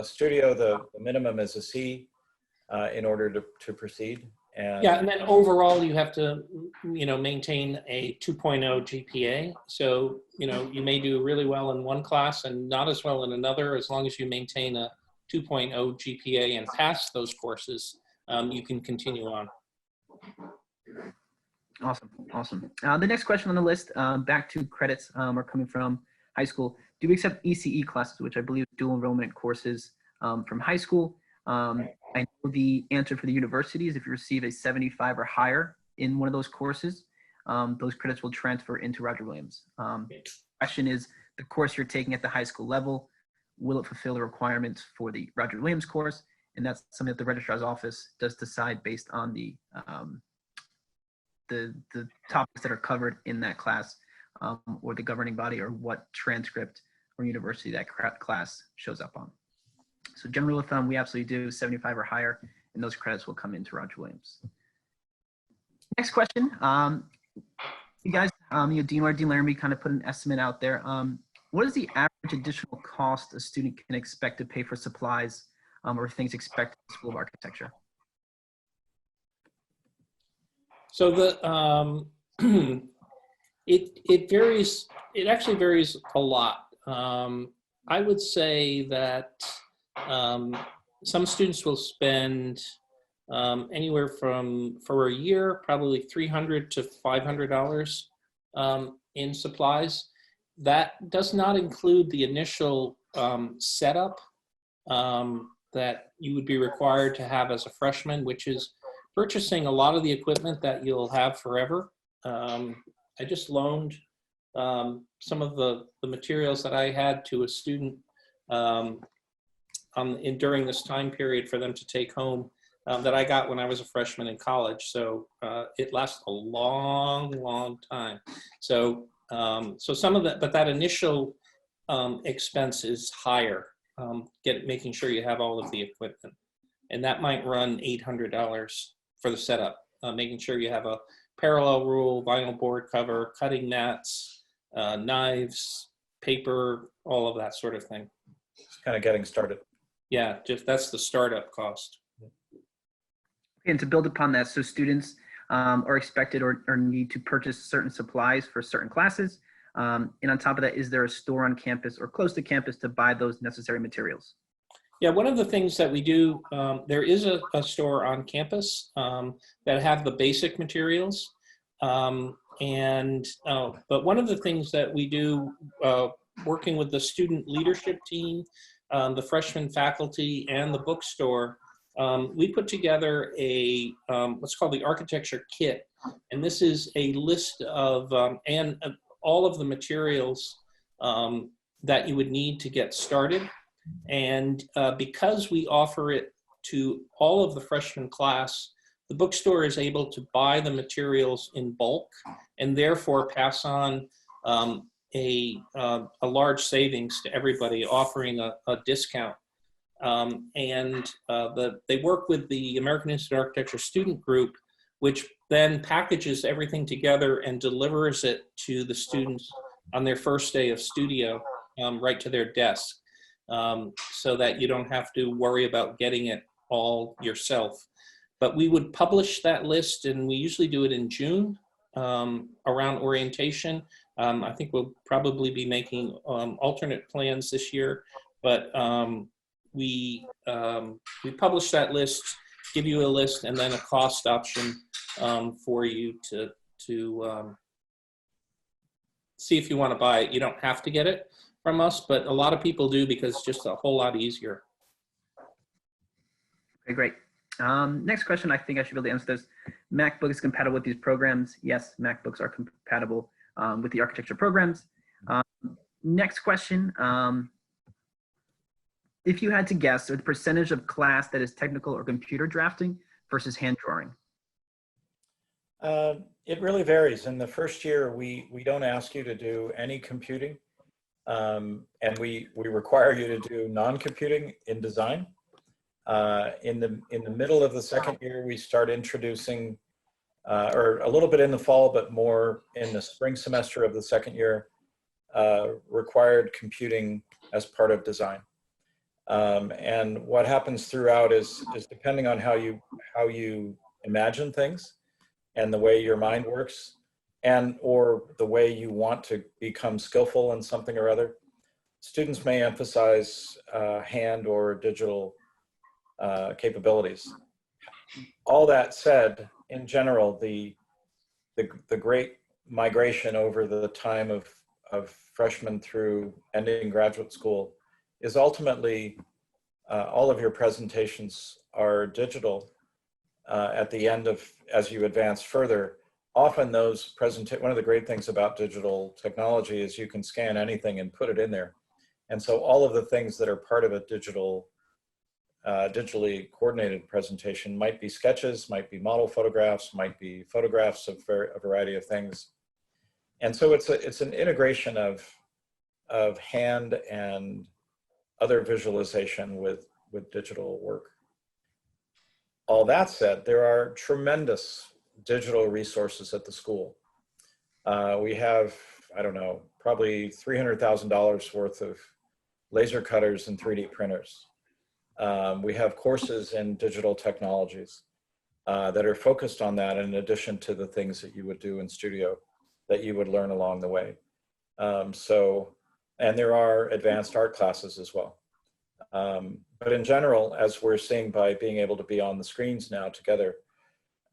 [SPEAKER 1] Studio, the minimum is a C in order to proceed. And
[SPEAKER 2] yeah, and then overall you have to, maintain a 2.0 GPA. So, you may do really well in one class and not as well in another. As long as you maintain a 2.0 GPA and pass those courses, you can continue on.
[SPEAKER 3] Awesome, awesome. The next question on the list, back to credits, are coming from high school. Do we accept ECE classes, which I believe are dual enrollment courses from high school? I know the answer for the universities, if you receive a 75 or higher in one of those courses, those credits will transfer into Roger Williams. Question is, the course you're taking at the high school level, will it fulfill the requirements for the Roger Williams course? And that's something that the registrar's office does decide based on the topics that are covered in that class, or the governing body, or what transcript or university that class shows up on. So general rule of thumb, we absolutely do 75 or higher, and those credits will come into Roger Williams. Next question. You guys, Dean or Dean Laramie kind of put an estimate out there. What is the average additional cost a student can expect to pay for supplies or things expected in the School of Architecture?
[SPEAKER 2] So the it varies. It actually varies a lot. I would say that some students will spend anywhere from, for a year, probably $300 to $500 in supplies. That does not include the initial setup that you would be required to have as a freshman, which is purchasing a lot of the equipment that you'll have forever. I just loaned some of the materials that I had to a student during this time period for them to take home that I got when I was a freshman in college. So it lasts a long, long time. So so some of that, but that initial expense is higher, making sure you have all of the equipment. And that might run $800 for the setup, making sure you have a parallel rule, vinyl board cover, cutting mats, knives, paper, all of that sort of thing.
[SPEAKER 1] It's kind of getting started.
[SPEAKER 2] Yeah, just that's the startup cost.
[SPEAKER 3] And to build upon that, so students are expected or need to purchase certain supplies for certain classes. And on top of that, is there a store on campus or close to campus to buy those necessary materials?
[SPEAKER 2] Yeah, one of the things that we do, there is a store on campus that have the basic materials. But one of the things that we do, working with the student leadership team, the freshman faculty, and the bookstore, we put together a what's called the architecture kit. And this is a list of all of the materials that you would need to get started. And because we offer it to all of the freshman class, the bookstore is able to buy the materials in bulk and therefore pass on a large savings to everybody, offering a discount. They work with the American Institute of Architecture student group, which then packages everything together and delivers it to the students on their first day of studio, right to their desk. So that you don't have to worry about getting it all yourself. But we would publish that list, and we usually do it in June around orientation. I think we'll probably be making alternate plans this year, but we publish that list, give you a list, and then a cost option for you to see if you want to buy it. You don't have to get it from us, but a lot of people do because it's just a whole lot easier.
[SPEAKER 3] Okay, great. Next question, I think I should be able to answer this. MacBook is compatible with these programs? Yes, MacBooks are compatible with the architecture programs. Next question, if you had to guess, the percentage of class that is technical or computer drafting versus hand drawing?
[SPEAKER 1] It really varies. In the first year, we don't ask you to do any computing. And we require you to do non-computing in design. In the middle of the second year, we start introducing, or a little bit in the fall, but more in the spring semester of the second year, required computing as part of design. And what happens throughout is depending on how you imagine things and the way your mind works, and or the way you want to become skillful in something or other. Students may emphasize hand or digital capabilities. All that said, in general, the great migration over the time of freshman through ending graduate school is ultimately all of your presentations are digital at the end of, as you advance further. Often those one of the great things about digital technology is you can scan anything and put it in there. And so all of the things that are part of a digitally coordinated presentation might be sketches, might be model photographs, might be photographs of a variety of things. And so it's an integration of hand and other visualization with with digital work. All that said, there are tremendous digital resources at the school. We have, I don't know, probably $300,000 worth of laser cutters and 3D printers. We have courses in digital technologies that are focused on that, in addition to the things that you would do in studio that you would learn along the way. And there are advanced art classes as well. But in general, as we're seeing by being able to be on the screens now together,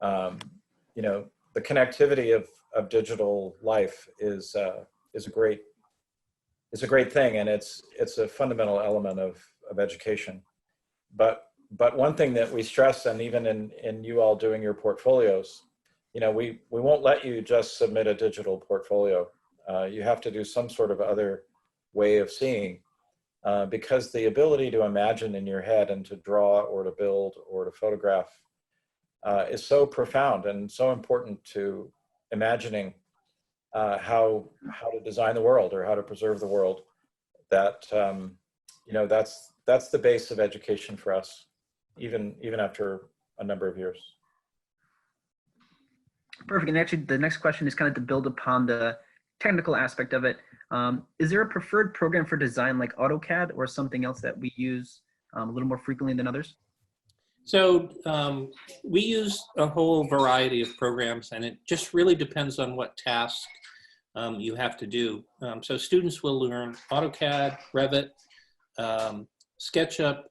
[SPEAKER 1] you know, the connectivity of digital life is a great thing, and it's a fundamental element of education. But one thing that we stress, and even in you all doing your portfolios, you know, we won't let you just submit a digital portfolio. You have to do some sort of other way of seeing, because the ability to imagine in your head and to draw or to build or to photograph is so profound and so important to imagining how to design the world or how to preserve the world, that you know, that's the base of education for us, even after a number of years.
[SPEAKER 3] Perfect. And actually, the next question is kind of to build upon the technical aspect of it. Is there a preferred program for design like AutoCAD or something else that we use a little more frequently than others?
[SPEAKER 2] So we use a whole variety of programs, and it just really depends on what task you have to do. So students will learn AutoCAD, Revit, SketchUp,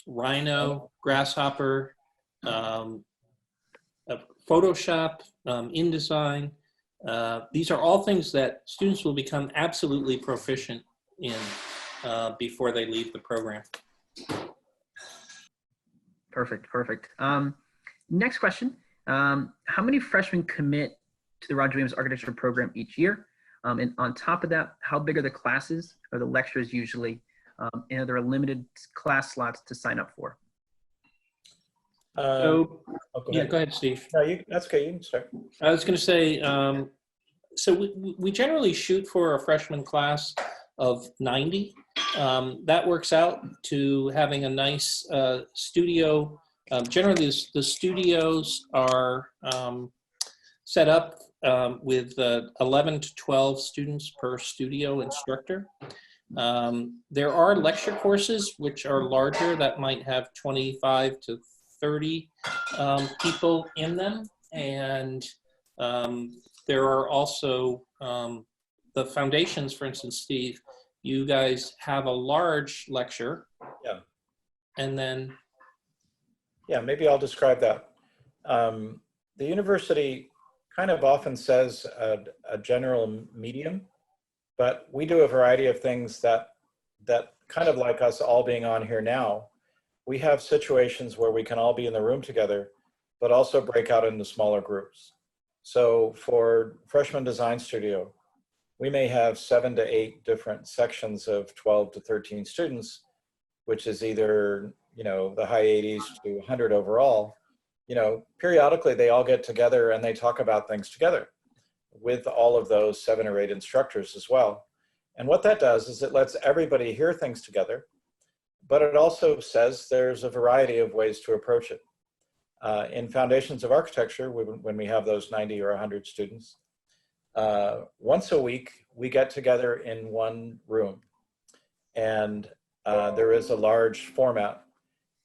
[SPEAKER 2] Rhino, Grasshopper, Photoshop, InDesign. These are all things that students will become absolutely proficient in before they leave the program.
[SPEAKER 3] Perfect, perfect. Next question. How many freshmen commit to the Roger Williams Architecture program each year? And on top of that, how big are the classes or the lectures usually? And are there limited class slots to sign up for?
[SPEAKER 2] So,
[SPEAKER 1] Go
[SPEAKER 2] yeah,
[SPEAKER 1] ahead.
[SPEAKER 2] go ahead, Steve.
[SPEAKER 1] No, that's okay. You can start.
[SPEAKER 2] I was going to say, so we generally shoot for a freshman class of 90. That works out to having a nice studio. Generally, the studios are set up with 11 to 12 students per studio instructor. There are lecture courses which are larger that might have 25 to 30 people in them, and there are also the foundations. For instance, Steve, you guys have a large lecture.
[SPEAKER 1] Yeah.
[SPEAKER 2] And then.
[SPEAKER 1] Yeah, maybe I'll describe that. The university kind of often says a general medium, but we do a variety of things that kind of like us all being on here now. We have situations where we can all be in the room together, but also break out into smaller groups. So for freshman design studio, we may have 7 to 8 different sections of 12 to 13 students, which is either, you know, the high 80s to 100 overall. You know, periodically they all get together and they talk about things together with all of those 7 or 8 instructors as well. And what that does is it lets everybody hear things together, but it also says there's a variety of ways to approach it. In Foundations of Architecture, when we have those 90 or 100 students, once a week we get together in one room, and there is a large format.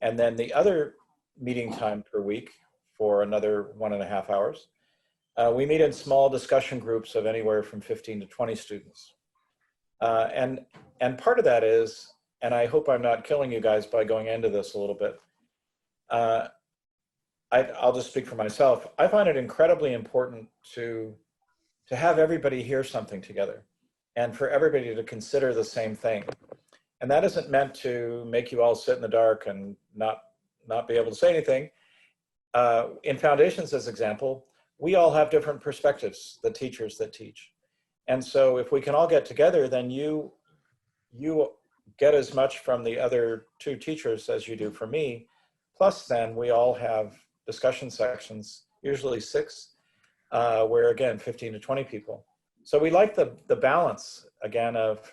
[SPEAKER 1] And then the other meeting time per week for another 1.5 hours, we meet in small discussion groups of anywhere from 15 to 20 students. And part of that is, and I hope I'm not killing you guys by going into this a little bit, I'll just speak for myself. I find it incredibly important to have everybody hear something together and for everybody to consider the same thing. And that isn't meant to make you all sit in the dark and not be able to say anything. In Foundations, as example, we all have different perspectives, the teachers that teach. And so if we can all get together, then you get as much from the other 2 teachers as you do from me. Plus then we all have discussion sections, usually 6, where again, 15 to 20 people. So we like the balance again of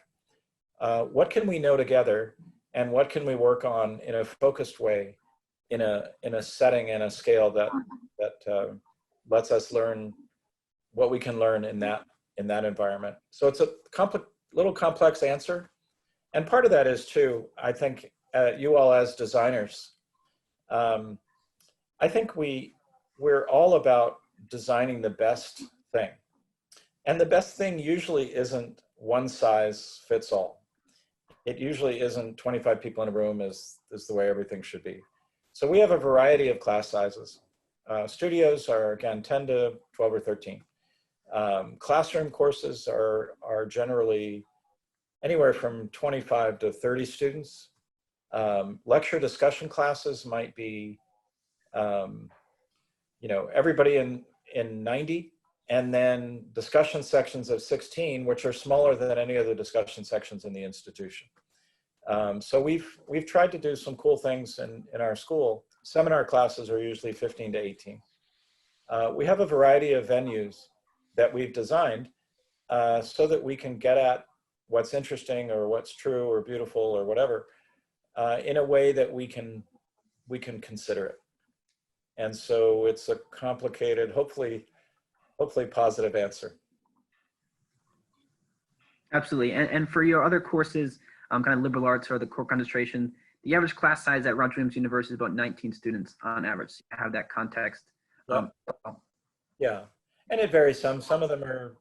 [SPEAKER 1] what can we know together, and what can we work on in a focused way, in a setting and a scale that lets us learn what we can learn in that environment. So it's a little complex answer, and part of that is too, I think, you all as designers, I think we're all about designing the best thing, and the best thing usually isn't one size fits all. It usually isn't 25 people in a room is the way everything should be. So we have a variety of class sizes. Studios are, again, 10 to 12 or 13. Classroom courses are generally anywhere from 25 to 30 students. Lecture discussion classes might be, everybody in 90, and then discussion sections of 16, which are smaller than any other discussion sections in the institution. So we've tried to do some cool things in our school. Seminar classes are usually 15 to 18. We have a variety of venues that we've designed so that we can get at what's interesting or what's true or beautiful or whatever in a way that we can consider it. And so it's a complicated, hopefully positive answer.
[SPEAKER 3] Absolutely. And for your other courses, kind of liberal arts or the core concentration, the average class size at Roger Williams University is about 19 students on average. You have that context.
[SPEAKER 1] Yeah, and it varies. Some of them are,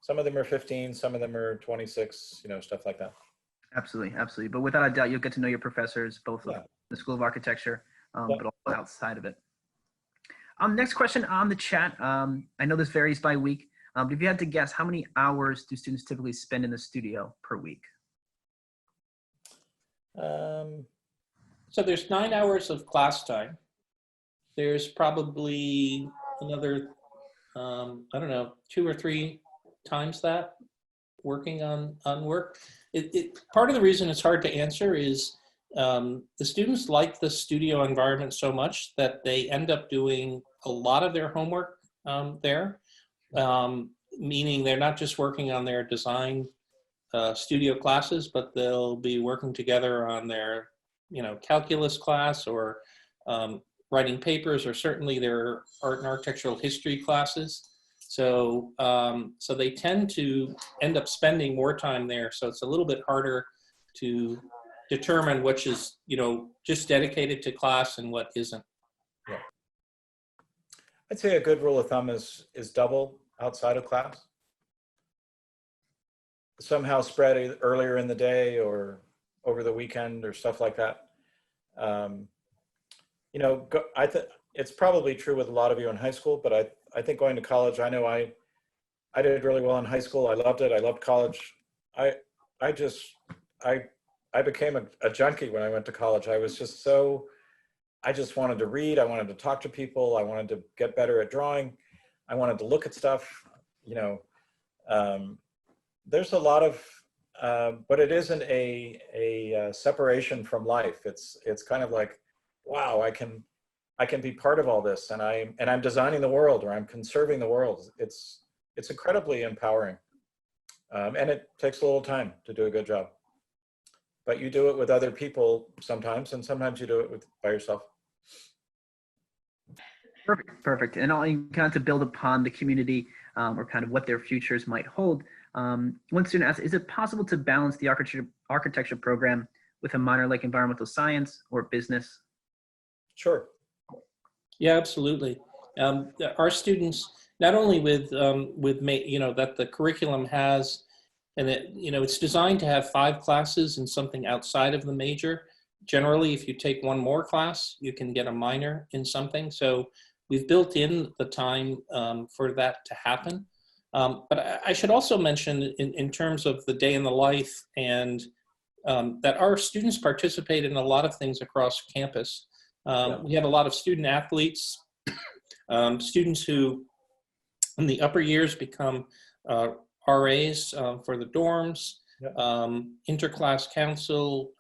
[SPEAKER 1] some of them are 15, some of them are 26, stuff like that.
[SPEAKER 3] Absolutely, absolutely. But without a doubt, you'll get to know your professors, both
[SPEAKER 1] Yeah.
[SPEAKER 3] in the School of Architecture, but also outside of it. Next question on the chat. I know this varies by week, but if you had to guess, how many hours do students typically spend in the studio per week?
[SPEAKER 2] So there's 9 hours of class time. There's probably another, I don't know, 2 or 3 times that working on work. Part of the reason it's hard to answer is the students like the studio environment so much that they end up doing a lot of their homework there, meaning they're not just working on their design studio classes, but they'll be working together on their, calculus class or writing papers, or certainly their art and architectural history classes. So, so they tend to end up spending more time there. So it's a little bit harder to determine which is, just dedicated to class and what isn't.
[SPEAKER 1] Yeah. I'd say a good rule of thumb is double outside of class. Somehow spread earlier in the day or over the weekend or stuff like that. It's probably true with a lot of you in high school, but I think going to college, I know I did really well in high school. I loved it. I loved college. I became a junkie when I went to college. I just wanted to read. I wanted to talk to people. I wanted to get better at drawing. I wanted to look at stuff, there's a lot of, but it isn't a separation from life. It's kind of like, wow, I can be part of all this, and I'm designing the world, or I'm conserving the world. It's incredibly empowering, and it takes a little time to do a good job. But you do it with other people sometimes, and sometimes you do it by yourself.
[SPEAKER 3] Perfect. And kind of to build upon the community or kind of what their futures might hold. One student asked, is it possible to balance the architecture program with a minor like environmental science or business?
[SPEAKER 1] Sure.
[SPEAKER 2] Yeah, absolutely. Our students, not only with that the curriculum has, and that, it's designed to have 5 classes and something outside of the major. Generally, if you take one more class, you can get a minor in something. So we've built in the time for that to happen. But I should also mention in terms of the day in the life, and that our students participate in a lot of things across campus. We have a lot of student athletes, students who in the upper years become RAs for the dorms, interclass council,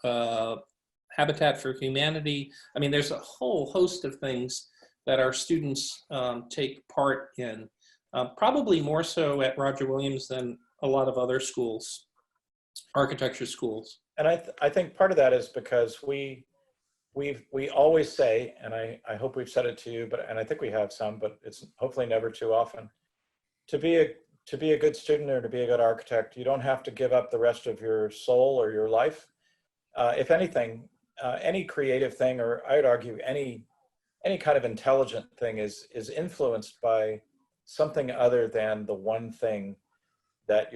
[SPEAKER 2] Habitat for Humanity. I mean, there's a whole host of things that our students take part in, probably more so at Roger Williams than a lot of other schools, architecture schools.
[SPEAKER 1] And I think part of that is because we always say, and I hope we've said it to you, and I think we have some, but it's hopefully never too often, to be a good student or to be a good architect, you don't have to give up the rest of your soul or your life. If anything, any creative thing, or I would argue any kind of intelligent thing is influenced by something other than the one thing that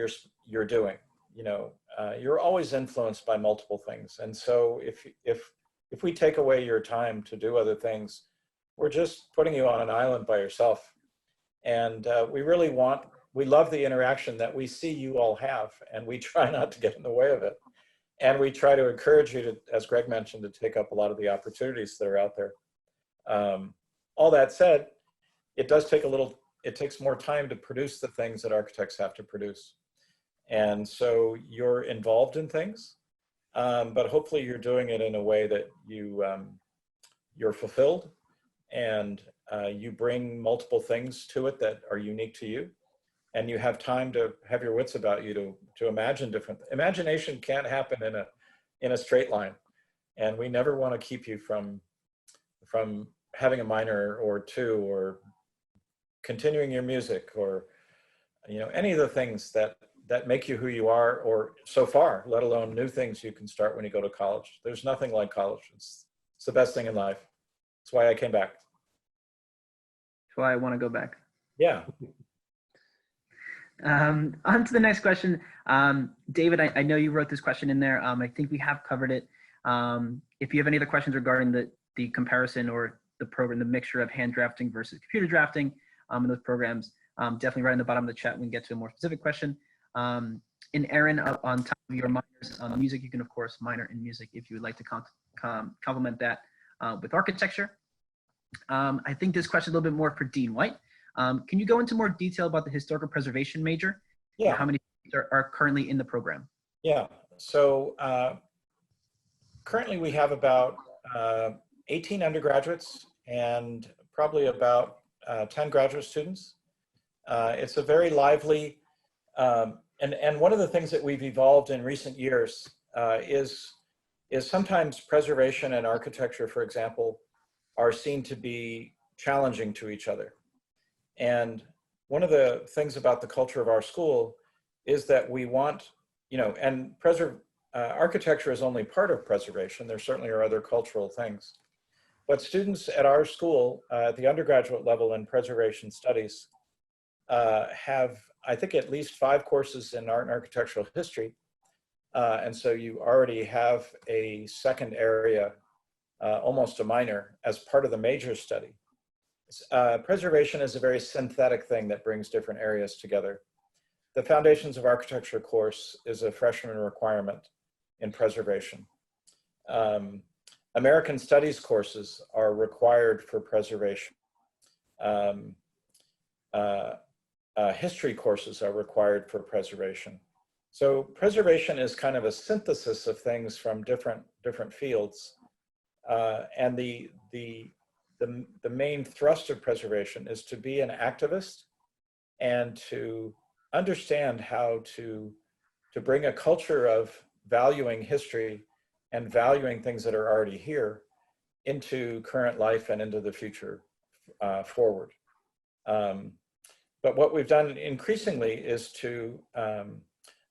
[SPEAKER 1] you're doing. You know, you're always influenced by multiple things, and so if we take away your time to do other things, we're just putting you on an island by yourself. And we love the interaction that we see you all have, and we try not to get in the way of it. And we try to encourage you to, as Greg mentioned, to take up a lot of the opportunities that are out there. All that said, it takes more time to produce the things that architects have to produce. And so you're involved in things, but hopefully you're doing it in a way that you're fulfilled, and you bring multiple things to it that are unique to you, and you have time to have your wits about you to imagine different. Imagination can't happen in a straight line, and we never want to keep you from having a minor or two, or continuing your music, or any of the things that make you who you are, or so far, let alone new things you can start when you go to college. There's nothing like college. It's the best thing in life. That's why I came back.
[SPEAKER 3] That's why I want to go back.
[SPEAKER 1] Yeah.
[SPEAKER 3] On to the next question. David, I know you wrote this question in there. I think we have covered it. If you have any other questions regarding the comparison or the program, the mixture of hand drafting versus computer drafting in those programs, definitely right in the bottom of the chat, we can get to a more specific question. And Aaron, on top of your minors on music, you can of course minor in music if you would like to complement that with architecture. I think this question is a little bit more for Dean White. Can you go into more detail about the historical preservation major?
[SPEAKER 1] Yeah.
[SPEAKER 3] How many are currently in the program?
[SPEAKER 1] Yeah. So currently we have about 18 undergraduates and probably about 10 graduate students. It's a very lively, and one of the things that we've evolved in recent years is sometimes preservation and architecture, for example, are seen to be challenging to each other. And one of the things about the culture of our school is that we want, and architecture is only part of preservation. There certainly are other cultural things. But students at our school, at the undergraduate level in preservation studies, have, I think, at least 5 courses in art and architectural history. And so you already have a second area, almost a minor, as part of the major study. Preservation is a very synthetic thing that brings different areas together. The Foundations of Architecture course is a freshman requirement in preservation. American Studies courses are required for preservation. History courses are required for preservation. So preservation is kind of a synthesis of things from different fields. And the main thrust of preservation is to be an activist and to understand how to bring a culture of valuing history and valuing things that are already here into current life and into the future forward. But what we've done increasingly is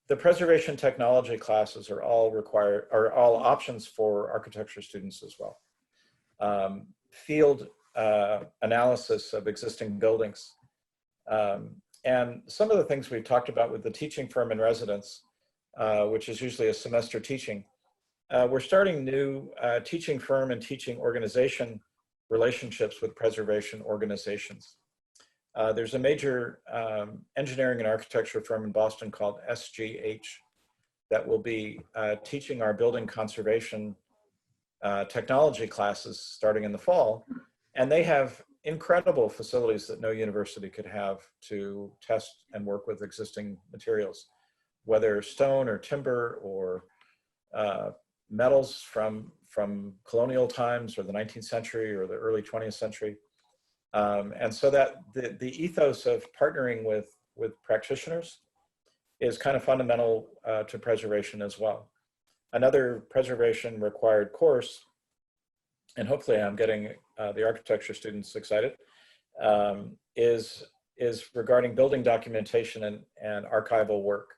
[SPEAKER 1] the preservation technology classes are all options for architecture students as well. Field analysis of existing buildings. And some of the things we've talked about with the teaching firm in residence, which is usually a semester teaching, we're starting new teaching firm and teaching organization relationships with preservation organizations. There's a major engineering and architecture firm in Boston called SGH that will be teaching our building conservation technology classes starting in the fall. And they have incredible facilities that no university could have to test and work with existing materials, whether stone or timber or metals from colonial times or the 19th century or the early 20th century. And so that the ethos of partnering with practitioners is kind of fundamental to preservation as well. another preservation required course, and hopefully I'm getting the architecture students excited, is regarding building documentation and archival work.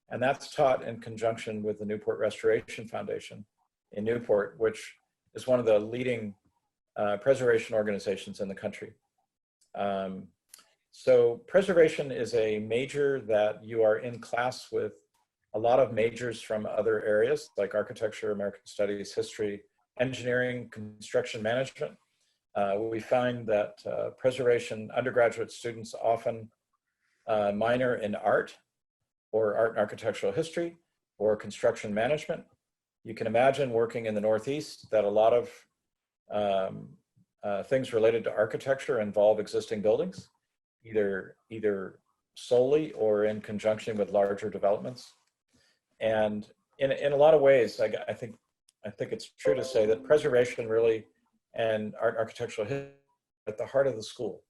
[SPEAKER 1] And that's taught in conjunction with the Newport Restoration Foundation in Newport, which is one of the leading preservation organizations in the country. So preservation is a major that you are in class with a lot of majors from other areas like architecture, American studies, history, engineering, construction management. We find that preservation undergraduate students often minor in art or art and architectural history or construction management. You can imagine working in the Northeast that a lot of things related to architecture involve existing buildings, either solely or in conjunction with larger developments. And in a lot of ways, I think it's true to say that preservation really and art and architectural history at the heart of the school.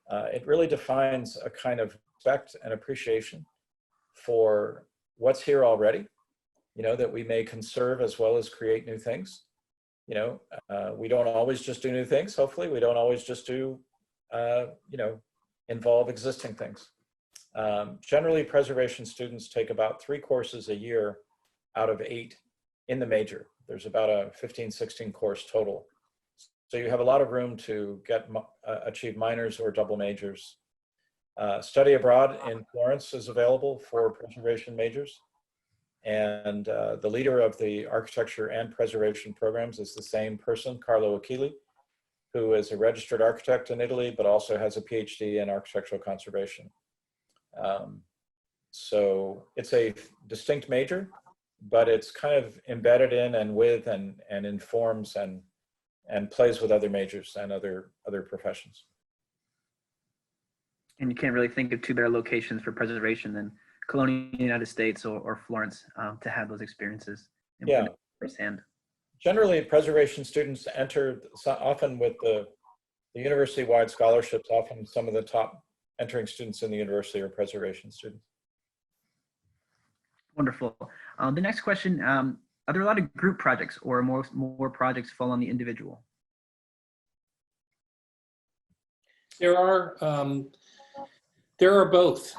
[SPEAKER 1] It really defines a kind of respect and appreciation for what's here already, that we may conserve as well as create new things. We don't always just do new things. Hopefully we don't always just do, involve existing things. Generally, preservation students take about 3 courses a year out of 8 in the major. There's about a 15, 16 course total. So you have a lot of room to achieve minors or double majors. Study abroad in Florence is available for preservation majors. And the leader of the architecture and preservation programs is the same person, Carlo Achilli, who is a registered architect in Italy, but also has a PhD in architectural conservation. So it's a distinct major, but it's kind of embedded in and with and informs and plays with other majors and other professions.
[SPEAKER 3] And you can't really think of 2 better locations for preservation than Colonia, United States, or Florence to have those experiences firsthand.
[SPEAKER 1] Generally, preservation students enter often with the university-wide scholarships. Often some of the top entering students in the university are preservation students.
[SPEAKER 3] Wonderful. The next question, are there a lot of group projects or more projects fall on the individual?
[SPEAKER 2] There are both.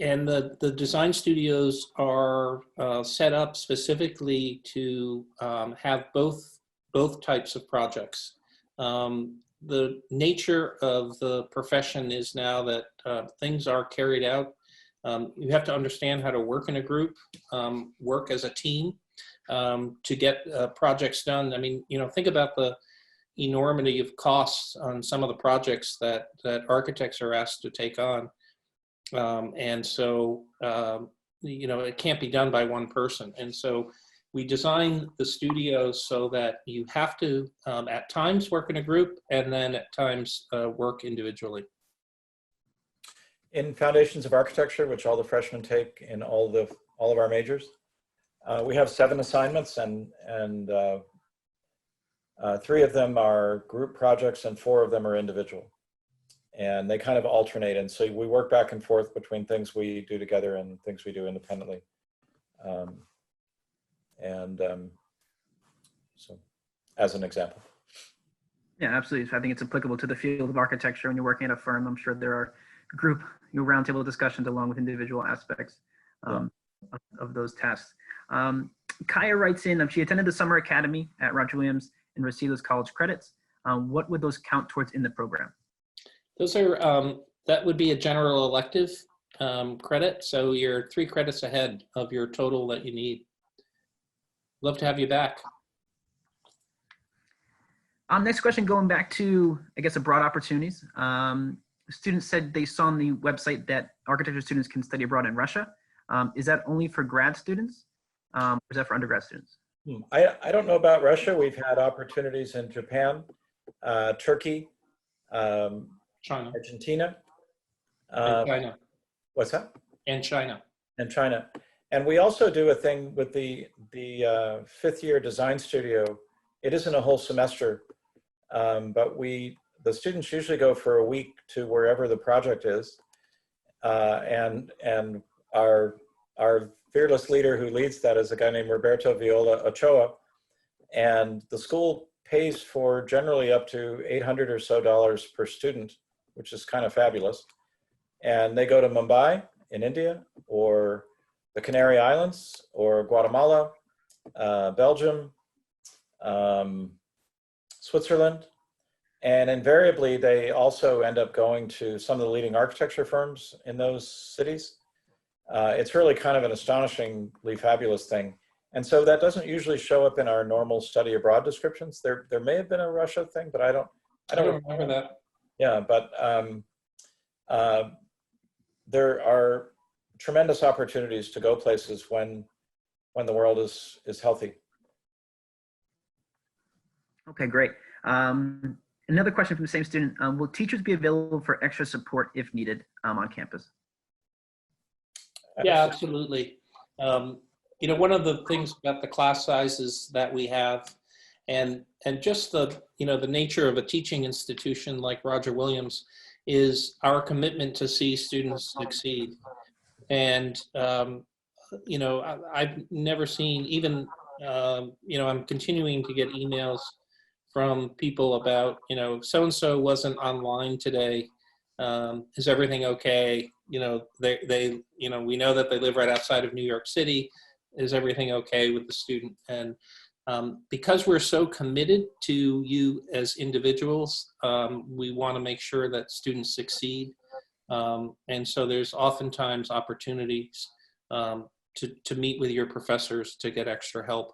[SPEAKER 2] And the design studios are set up specifically to have both types of projects. The nature of the profession is now that things are carried out. You have to understand how to work in a group, work as a team to get projects done. I mean, think about the enormity of costs on some of the projects that architects are asked to take on. And so, it can't be done by one person. And so we design the studios so that you have to, at times, work in a group and then at times work individually.
[SPEAKER 1] In Foundations of Architecture, which all the freshmen take in all of our majors, we have 7 assignments and 3 of them are group projects and 4 of them are individual. And they kind of alternate. And so we work back and forth between things we do together and things we do independently. So as an example.
[SPEAKER 3] Yeah, absolutely. I think it's applicable to the field of architecture when you're working at a firm. I'm sure there are group roundtable discussions along with individual aspects of those tasks. Kaya writes in, she attended the summer academy at Roger Williams and received those college credits. What would those count towards in the program?
[SPEAKER 2] Those are, that would be a general elective credit. So you're 3 credits ahead of your total that you need. Love to have you back.
[SPEAKER 3] Next question, going back to, I guess, abroad opportunities. Students said they saw on the website that architecture students can study abroad in Russia. Is that only for grad students or is that for undergrad students?
[SPEAKER 1] I don't know about Russia. We've had opportunities in Japan, Turkey,
[SPEAKER 2] China.
[SPEAKER 1] Argentina.
[SPEAKER 2] China.
[SPEAKER 1] What's that?
[SPEAKER 2] And China.
[SPEAKER 1] And China. And we also do a thing with the 5th year design studio. It isn't a whole semester, but the students usually go for a week to wherever the project is. And our fearless leader who leads that is a guy named Roberto Viola Ochoa. And the school pays for generally up to $800 or so per student, which is kind of fabulous. And they go to Mumbai in India, or the Canary Islands, or Guatemala, Belgium, Switzerland. And invariably, they also end up going to some of the leading architecture firms in those cities. It's really kind of an astonishingly fabulous thing. And so that doesn't usually show up in our normal study abroad descriptions. There may have been a Russia thing, but I don't
[SPEAKER 2] remember that.
[SPEAKER 1] Yeah, but there are tremendous opportunities to go places when the world is healthy.
[SPEAKER 3] Okay, great. Another question from the same student. Will teachers be available for extra support if needed on campus?
[SPEAKER 2] Yeah, absolutely. You know, one of the things about the class sizes that we have, and just the, you know, the nature of a teaching institution like Roger Williams, is our commitment to see students succeed. And you know, I've never seen, even you know, I'm continuing to get emails from people about, you know, so-and-so wasn't online today. Is everything okay? You know, they, you know, we know that they live right outside of New York City. Is everything okay with the student? And because we're so committed to you as individuals, we want to make sure that students succeed. And so there's oftentimes opportunities to meet with your professors to get extra help.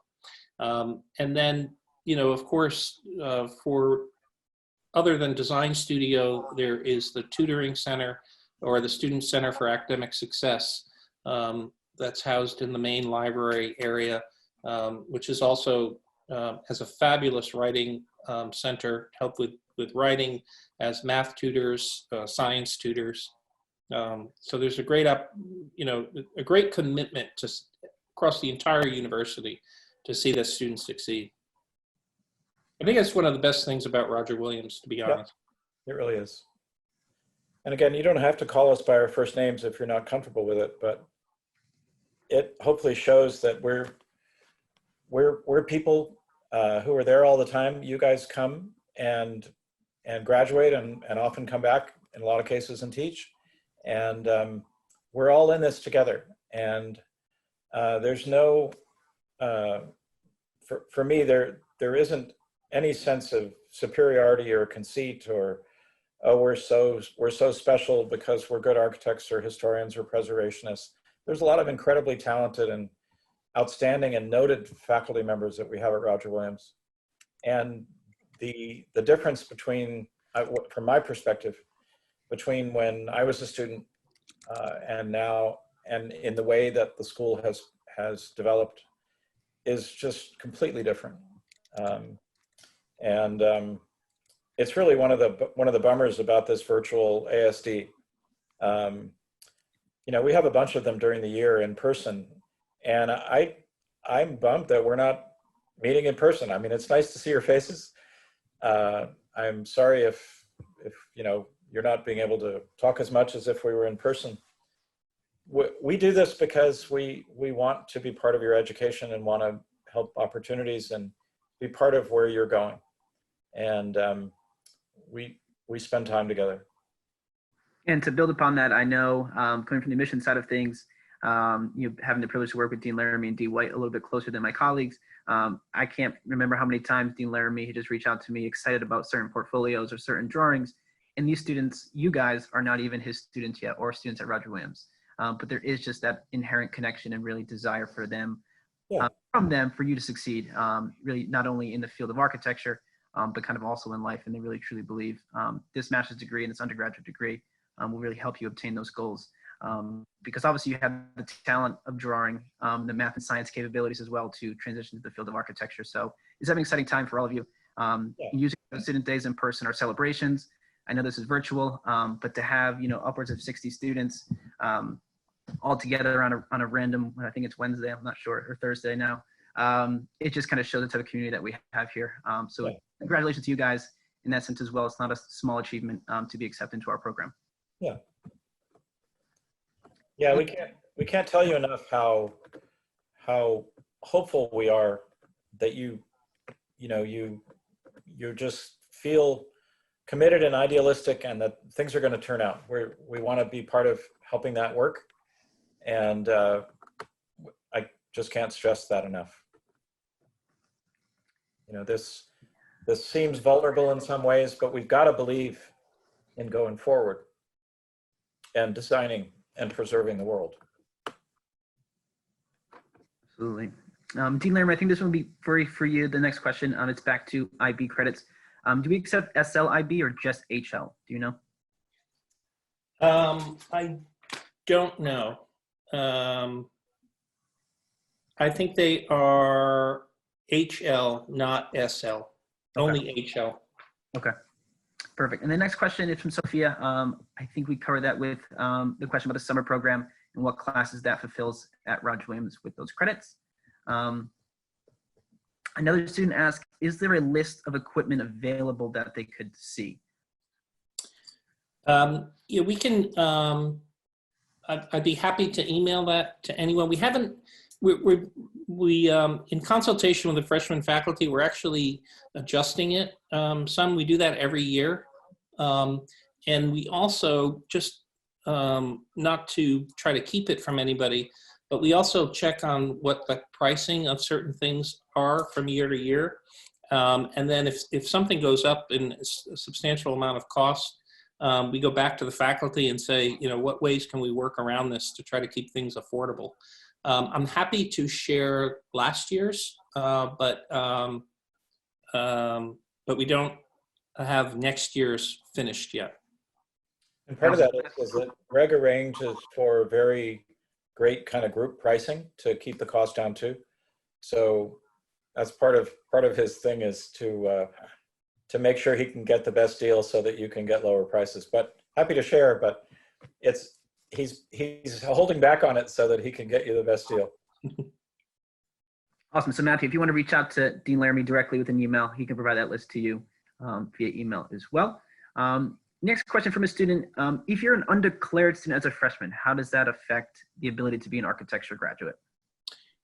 [SPEAKER 2] And then, you know, of course, for other than Design Studio, there is the Tutoring Center, or the Student Center for Academic Success, that's housed in the main library area, which is also has a fabulous writing center, help with writing, as math tutors, science tutors. So there's a great you know, a great commitment to across the entire university to see that students succeed. I think that's one of the best things about Roger Williams, to be honest.
[SPEAKER 1] It really is. And again, you don't have to call us by our first names if you're not comfortable with it, but it hopefully shows that we're people who are there all the time. You guys come and graduate and often come back in a lot of cases and teach. And we're all in this together. And there's no, for me, there isn't any sense of superiority or conceit, or, oh, we're so special because we're good architects or historians or preservationists. There's a lot of incredibly talented and outstanding and noted faculty members that we have at Roger Williams. And the difference between, from my perspective, between when I was a student and now, and in the way that the school has developed, is just completely different. It's really one of the bummers about this virtual ASD. You know, we have a bunch of them during the year in person, and I'm bummed that we're not meeting in person. I mean, it's nice to see your faces. I'm sorry if you know, you're not being able to talk as much as if we were in person. We do this because we want to be part of your education and want to help opportunities and be part of where you're going. And we spend time together.
[SPEAKER 3] And to build upon that, I know coming from the admission side of things, you know, having the privilege to work with Dean Laramie and Dee White a little bit closer than my colleagues, I can't remember how many times Dean Laramie had just reached out to me excited about certain portfolios or certain drawings. And these students, you guys are not even his students yet, or students at Roger Williams. But there is just that inherent connection and really desire for them, from them, for you to succeed, really not only in the field of architecture, but kind of also in life. And they really truly believe this master's degree and this undergraduate degree will really help you obtain those goals. Because obviously you have the talent of drawing, the math and science capabilities as well to transition to the field of architecture. So it's an exciting time for all of you. Using student days in person or celebrations. I know this is virtual, but to have, you know, upwards of 60 students all together on a random, I think it's Wednesday, I'm not sure, or Thursday now. It just kind of shows the type of community that we have here. So congratulations to you guys in that sense as well. It's not a small achievement to be accepted into our program.
[SPEAKER 1] Yeah, we can't tell you enough how how hopeful we are that you just feel committed and idealistic, and that things are going to turn out. We want to be part of helping that work, and I just can't stress that enough. This seems vulnerable in some ways, but we've got to believe in going forward and designing and preserving the world.
[SPEAKER 3] Absolutely. Dean Larimer, I think this one will be for you. The next question, it's back to IB credits. Do we accept SLIB or just HL? Do you know?
[SPEAKER 2] I don't know. I think they are HL, not SL. Okay. Only HL.
[SPEAKER 3] Okay. Perfect. And the next question is from Sophia. I think we covered that with the question about the summer program and what classes that fulfills at Roger Williams with those credits. Another student asked, is there a list of equipment available that they could see?
[SPEAKER 2] Yeah, we can, I'd be happy to email that to anyone. We haven't, we in consultation with the freshman faculty, we're actually adjusting it. We do that every year. And we also just, not to try to keep it from anybody, but we also check on what the pricing of certain things are from year to year. And then if something goes up in a substantial amount of cost, we go back to the faculty and say, what ways can we work around this to try to keep things affordable? I'm happy to share last year's, but we don't have next year's finished yet.
[SPEAKER 1] And part of that is that Greg arranges for very great kind of group pricing to keep the cost down too. So that's part of his thing, is to make sure he can get the best deal so that you can get lower prices. But happy to share, but he's holding back on it so that he can get you the best deal.
[SPEAKER 3] Awesome. So Matthew, if you want to reach out to Dean Laramie directly with an email, he can provide that list to you via email as well. Next question from a student. If you're an undeclared student as a freshman, how does that affect the ability to be an architecture graduate?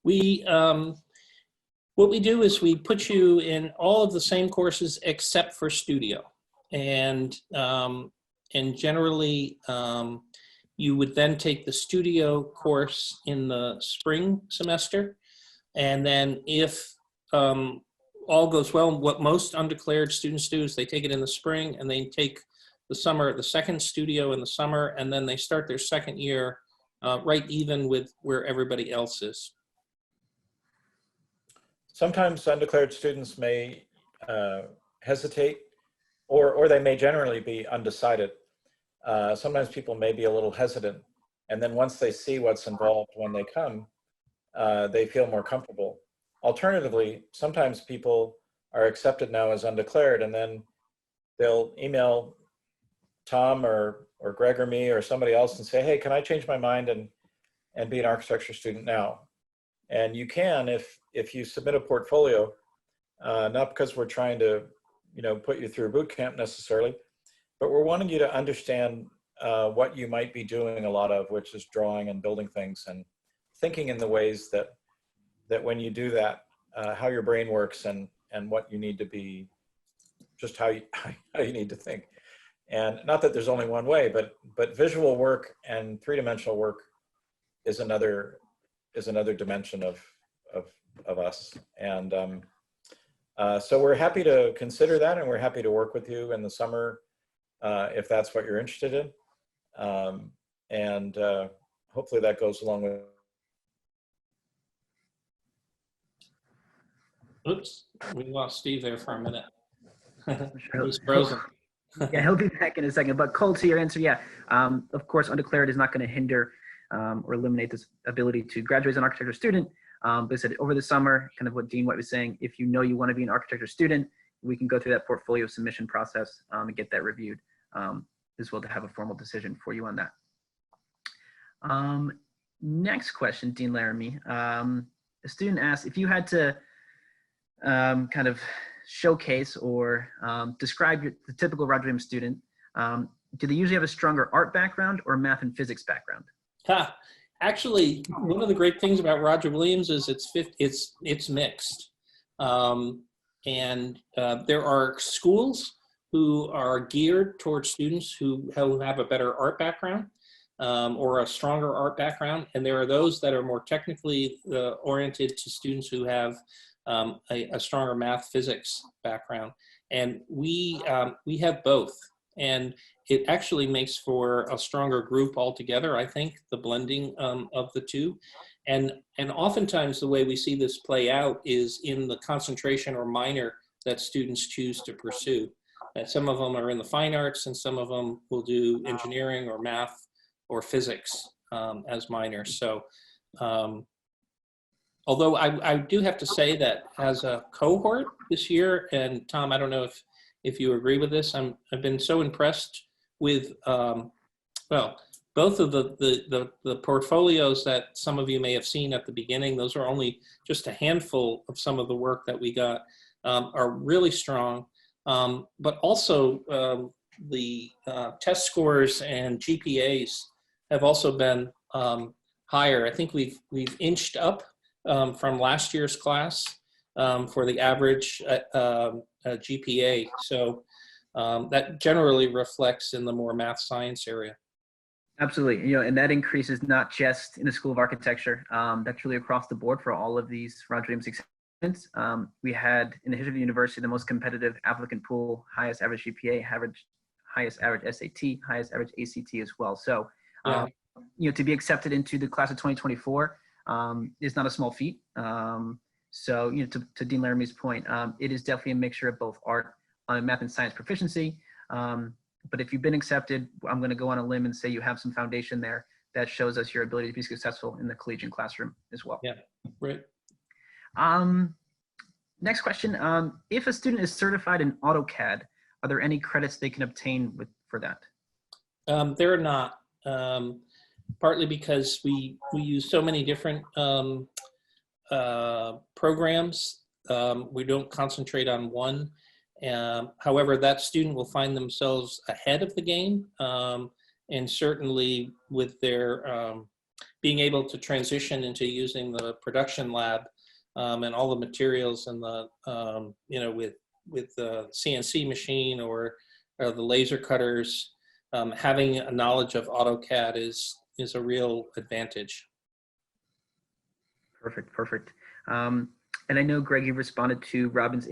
[SPEAKER 2] What we do is we put you in all of the same courses except for studio. And generally, you would then take the studio course in the spring semester. And then if all goes well, what most undeclared students do is they take it in the spring and they take the second studio in the summer, and then they start their second year right even with where everybody else is.
[SPEAKER 1] Sometimes undeclared students may hesitate, or they may generally be undecided. Sometimes people may be a little hesitant, and then once they see what's involved when they come, they feel more comfortable. Alternatively, sometimes people are accepted now as undeclared, and then they'll email Tom or Greg or me or somebody else and say, hey, can I change my mind and be an architecture student now? And you can if you submit a portfolio, not because we're trying to put you through boot camp necessarily, but we're wanting you to understand what you might be doing a lot of, which is drawing and building things and thinking in the ways that when you do that, how your brain works and what you need to be, just how you need to think. And not that there's only one way, but visual work and three-dimensional work is another dimension of us. And so we're happy to consider that, and we're happy to work with you in the summer if that's what you're interested in. And hopefully that goes along with.
[SPEAKER 2] Oops, we lost Steve there for a minute. He's frozen.
[SPEAKER 3] Yeah, he'll be back in a second. But Cole, to your answer, yeah. Of course, undeclared is not going to hinder or eliminate this ability to graduate as an architecture student. But I said over the summer, kind of what Dean White was saying, if you know you want to be an architecture student, we can go through that portfolio submission process and get that reviewed as well to have a formal decision for you on that. Next question, Dean Laramie. A student asked, if you had to kind of showcase or describe the typical Roger Williams student, do they usually have a stronger art background or math and physics background?
[SPEAKER 2] Actually, one of the great things about Roger Williams is it's mixed. There are schools who are geared towards students who have a better art background or a stronger art background. And there are those that are more technically oriented to students who have a stronger math physics background. And we have both. And it actually makes for a stronger group altogether, I think, the blending of the two. And oftentimes the way we see this play out is in the concentration or minor that students choose to pursue. And some of them are in the fine arts, and some of them will do engineering or math or physics as minors. So although I do have to say that as a cohort this year, and Tom, I don't know if you agree with this, I've been so impressed with, well, both of the portfolios that some of you may have seen at the beginning. Those are only just a handful of some of the work that we got, are really strong. But also the test scores and GPAs have also been higher. I think we've inched up from last year's class for the average GPA. So that generally reflects in the more math science area.
[SPEAKER 3] Absolutely. You know, and that increase is not just in the School of Architecture. That's really across the board for all of these Roger Williams acceptance. We had in the history of the university the most competitive applicant pool, highest average GPA, highest average SAT, highest average ACT as well. So,
[SPEAKER 2] Yeah.
[SPEAKER 3] you know, to be accepted into the class of 2024 is not a small feat. So, you know, to Dean Laramie's point, it is definitely a mixture of both art and math and science proficiency. But if you've been accepted, I'm going to go on a limb and say you have some foundation there that shows us your ability to be successful in the collegiate classroom as well.
[SPEAKER 2] Yeah, right.
[SPEAKER 3] Next question. If a student is certified in AutoCAD, are there any credits they can obtain for that?
[SPEAKER 2] There are not, partly because we use so many different programs. We don't concentrate on one. However, that student will find themselves ahead of the game, and certainly with their being able to transition into using the production lab and all the materials and the you know, with the CNC machine or the laser cutters, having a knowledge of AutoCAD is a real advantage.
[SPEAKER 3] Perfect. And I know, Greg, you responded to Robin's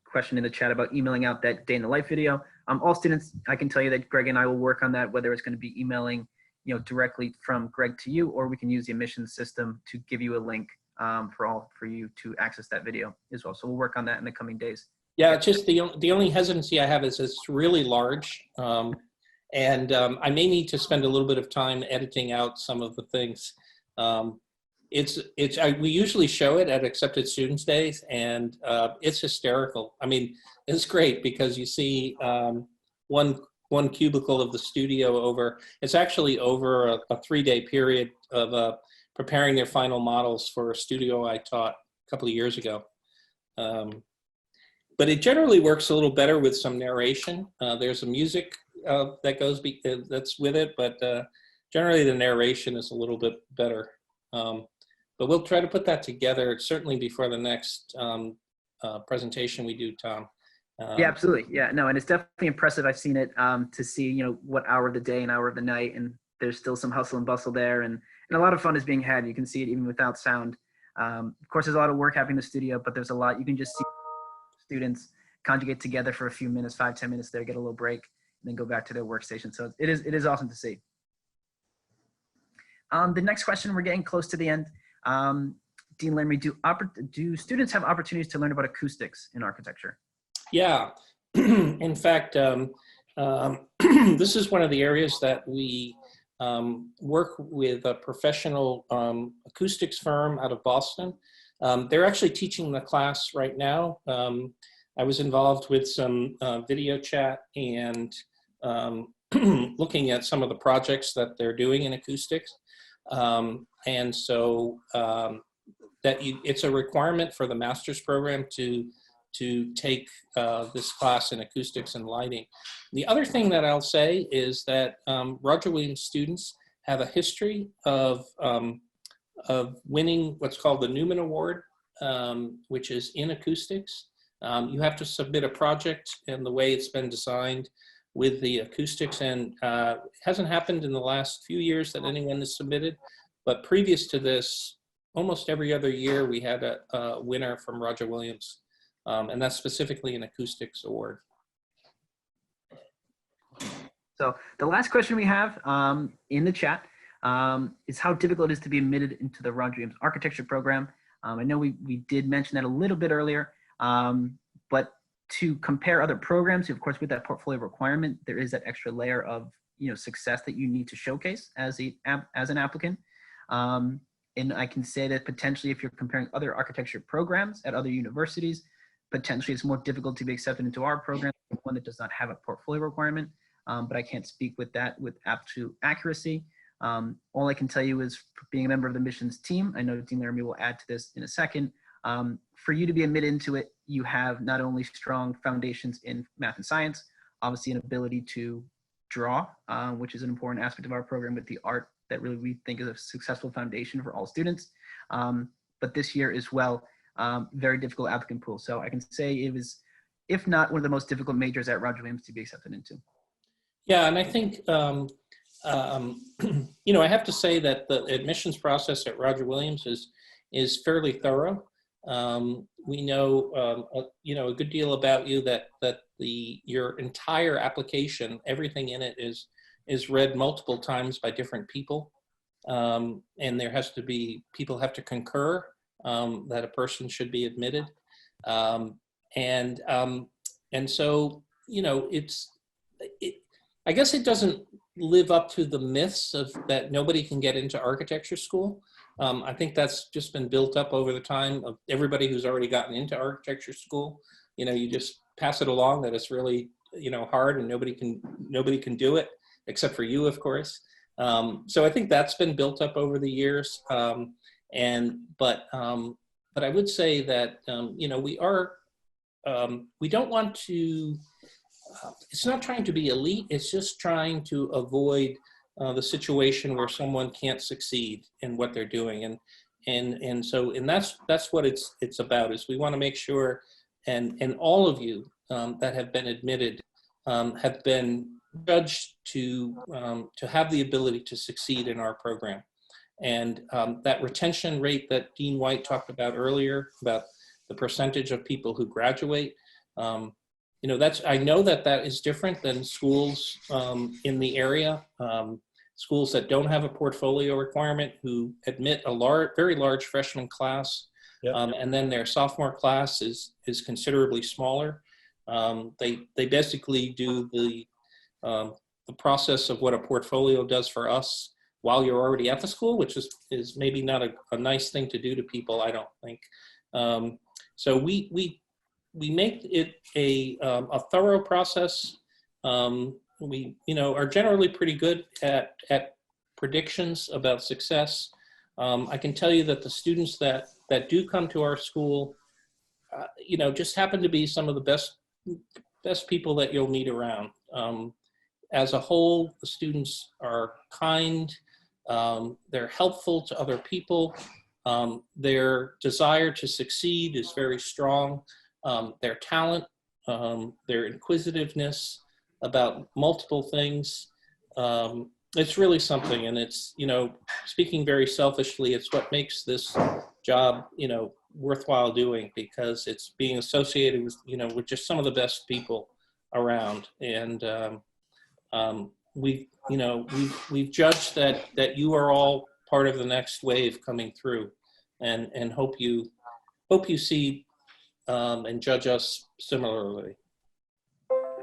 [SPEAKER 3] question in the chat about emailing out that day in the life video. All students, I can tell you that Greg and I will work on that, whether it's going to be emailing, you know, directly from Greg to you, or we can use the admissions system to give you a link for you to access that video as well. So we'll work on that in the coming days.
[SPEAKER 2] Yeah, it's just the only hesitancy I have is it's really large, and I may need to spend a little bit of time editing out some of the things. We usually show it at Accepted Students Days, and it's hysterical. I mean, it's great because you see one cubicle of the studio it's actually over a 3-day period of preparing their final models for a studio I taught a couple of years ago. But it generally works a little better with some narration. There's a music that goes that's with it, but generally the narration is a little bit better. But we'll try to put that together certainly before the next presentation we do, Tom.
[SPEAKER 3] Yeah, absolutely. Yeah, no, and it's definitely impressive. I've seen it to see, you know, what hour of the day and hour of the night, and there's still some hustle and bustle there, and a lot of fun is being had. You can see it even without sound. Of course, there's a lot of work happening in the studio, but there's a lot. You can just see students conjugate together for a few minutes, 5-10 minutes there, get a little break, and then go back to their workstation. So it is awesome to see. The next question, we're getting close to the end. Dean Laramie, do students have opportunities to learn about acoustics in architecture?
[SPEAKER 2] Yeah, in fact, this is one of the areas that we work with a professional acoustics firm out of Boston. They're actually teaching the class right now. I was involved with some video chat and looking at some of the projects that they're doing in acoustics. And so it's a requirement for the master's program to take this class in acoustics and lighting. The other thing that I'll say is that Roger Williams students have a history of winning what's called the Newman Award, which is in acoustics. You have to submit a project and the way it's been designed with the acoustics, and it hasn't happened in the last few years that anyone has submitted, but previous to this, almost every other year we had a winner from Roger Williams, and that's specifically an acoustics award.
[SPEAKER 3] So the last question we have in the chat is how difficult it is to be admitted into the Roger Williams architecture program. I know we did mention that a little bit earlier, but to compare other programs, of course, with that portfolio requirement, there is that extra layer of success that you need to showcase as an applicant. And I can say that potentially if you're comparing other architecture programs at other universities, potentially it's more difficult to be accepted into our program, one that does not have a portfolio requirement. But I can't speak with that with absolute accuracy. All I can tell you is, for being a member of the admissions team, I know Dean Laramie will add to this in a second. For you to be admitted into it, you have not only strong foundations in math and science, obviously an ability to draw, which is an important aspect of our program, with the art that really we think is a successful foundation for all students. But this year as well, very difficult applicant pool. So I can say it was, if not one of the most difficult majors at Roger Williams to be accepted into.
[SPEAKER 2] Yeah, and I think, I have to say that the admissions process at Roger Williams is fairly thorough. We know, a good deal about you, that your entire application, everything in it is read multiple times by different people. And there has to be, people have to concur that a person should be admitted. And so, I guess it doesn't live up to the myths of that nobody can get into architecture school. I think that's just been built up over the time of everybody who's already gotten into architecture school. You just pass it along that it's really, hard and nobody can do it except for you, of course. So I think that's been built up over the years. But I would say that, we don't want to, it's not trying to be elite, it's just trying to avoid the situation where someone can't succeed in what they're doing. And that's what it's about, is we want to make sure, and all of you that have been admitted have been judged to have the ability to succeed in our program. And that retention rate that Dean White talked about earlier, about the percentage of people who graduate, I know that is different than schools in the area. Schools that don't have a portfolio requirement, who admit a very large freshman class, yep. And then their sophomore class is considerably smaller. They basically do the process of what a portfolio does for us while you're already at the school, which is maybe not a nice thing to do to people, I don't think. So we make it a thorough process. We are generally pretty good at predictions about success. I can tell you that the students that do come to our school, just happen to be some of the best people that you'll meet around. As a whole, the students are kind, they're helpful to other people, their desire to succeed is very strong, their talent, their inquisitiveness about multiple things, it's really something. And it's, speaking very selfishly, it's what makes this job, worthwhile doing, because it's being associated with, with just some of the best people around. And we've judged that you are all part of the next wave coming through, and hope you see and judge us similarly.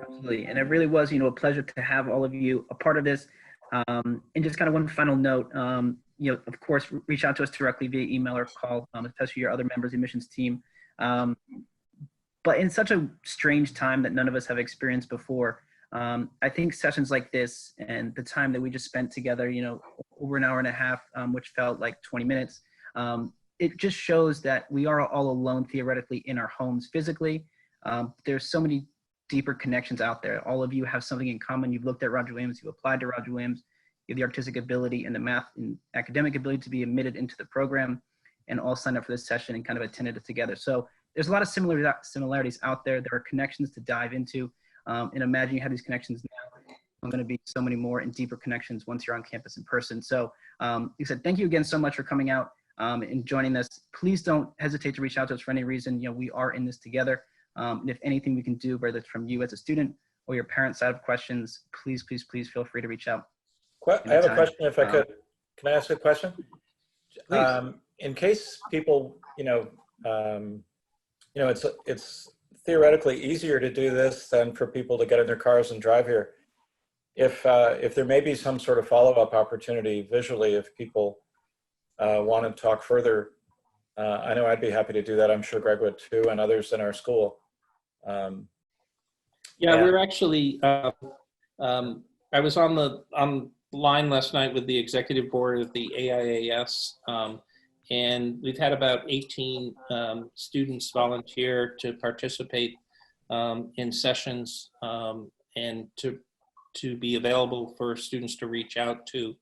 [SPEAKER 3] Absolutely, and it really was, a pleasure to have all of you a part of this. And just kind of one final note, of course, reach out to us directly via email or call, especially your other members of the admissions team. But in such a strange time that none of us have experienced before, I think sessions like this and the time that we just spent together, over an hour and a half, which felt like 20 minutes, it just shows that we are all alone theoretically in our homes physically. There's so many deeper connections out there. All of you have something in common. You've looked at Roger Williams, you applied to Roger Williams, you have the artistic ability and the math and academic ability to be admitted into the program, and all signed up for this session and kind of attended it together. So there's a lot of similarities out there. There are connections to dive into. And imagine you have these connections now. I'm going to be so many more and deeper connections once you're on campus in person. So like I said, thank you again so much for coming out and joining us. Please don't hesitate to reach out to us for any reason. You know, we are in this together. And if anything we can do, whether it's from you as a student or your parents' side of questions, please, please, please feel free to reach out.
[SPEAKER 1] I have a question, if I could. Can I ask a question?
[SPEAKER 3] Please.
[SPEAKER 1] In case people, it's theoretically easier to do this than for people to get in their cars and drive here. If there may be some sort of follow-up opportunity visually, if people want to talk further, I know I'd be happy to do that. I'm sure Greg would too, and others in our school.
[SPEAKER 2] Yeah, we're actually, I was on the line last night with the executive board of the AIAS, and we've had about 18 students volunteer to participate in sessions and to be available for students to reach out to.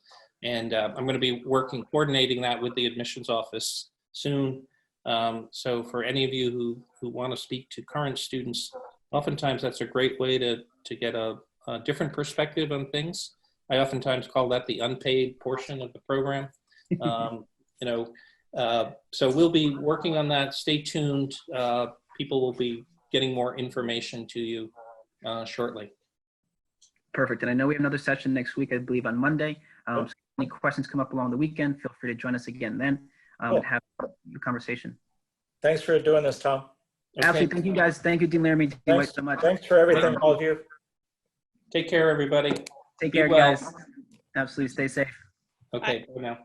[SPEAKER 2] And I'm going to be coordinating that with the admissions office soon. So for any of you who want to speak to current students, oftentimes that's a great way to get a different perspective on things. I oftentimes call that the unpaid portion of the program. So we'll be working on that. Stay tuned. People will be getting more information to you shortly.
[SPEAKER 3] Perfect. And I know we have another session next week, I believe on Monday. So if any questions come up along the weekend, feel free to join us again then and have a conversation.
[SPEAKER 1] Thanks for doing this, Tom.
[SPEAKER 2] Okay.
[SPEAKER 3] Absolutely. Thank you guys. Thank you, Dean Laramie. Dean White, so much.
[SPEAKER 1] Thanks for everything, all of you.
[SPEAKER 2] Take care, everybody.
[SPEAKER 3] Take
[SPEAKER 2] Be
[SPEAKER 3] care,
[SPEAKER 2] well.
[SPEAKER 3] guys. Absolutely. Stay safe.
[SPEAKER 2] Okay, bye now.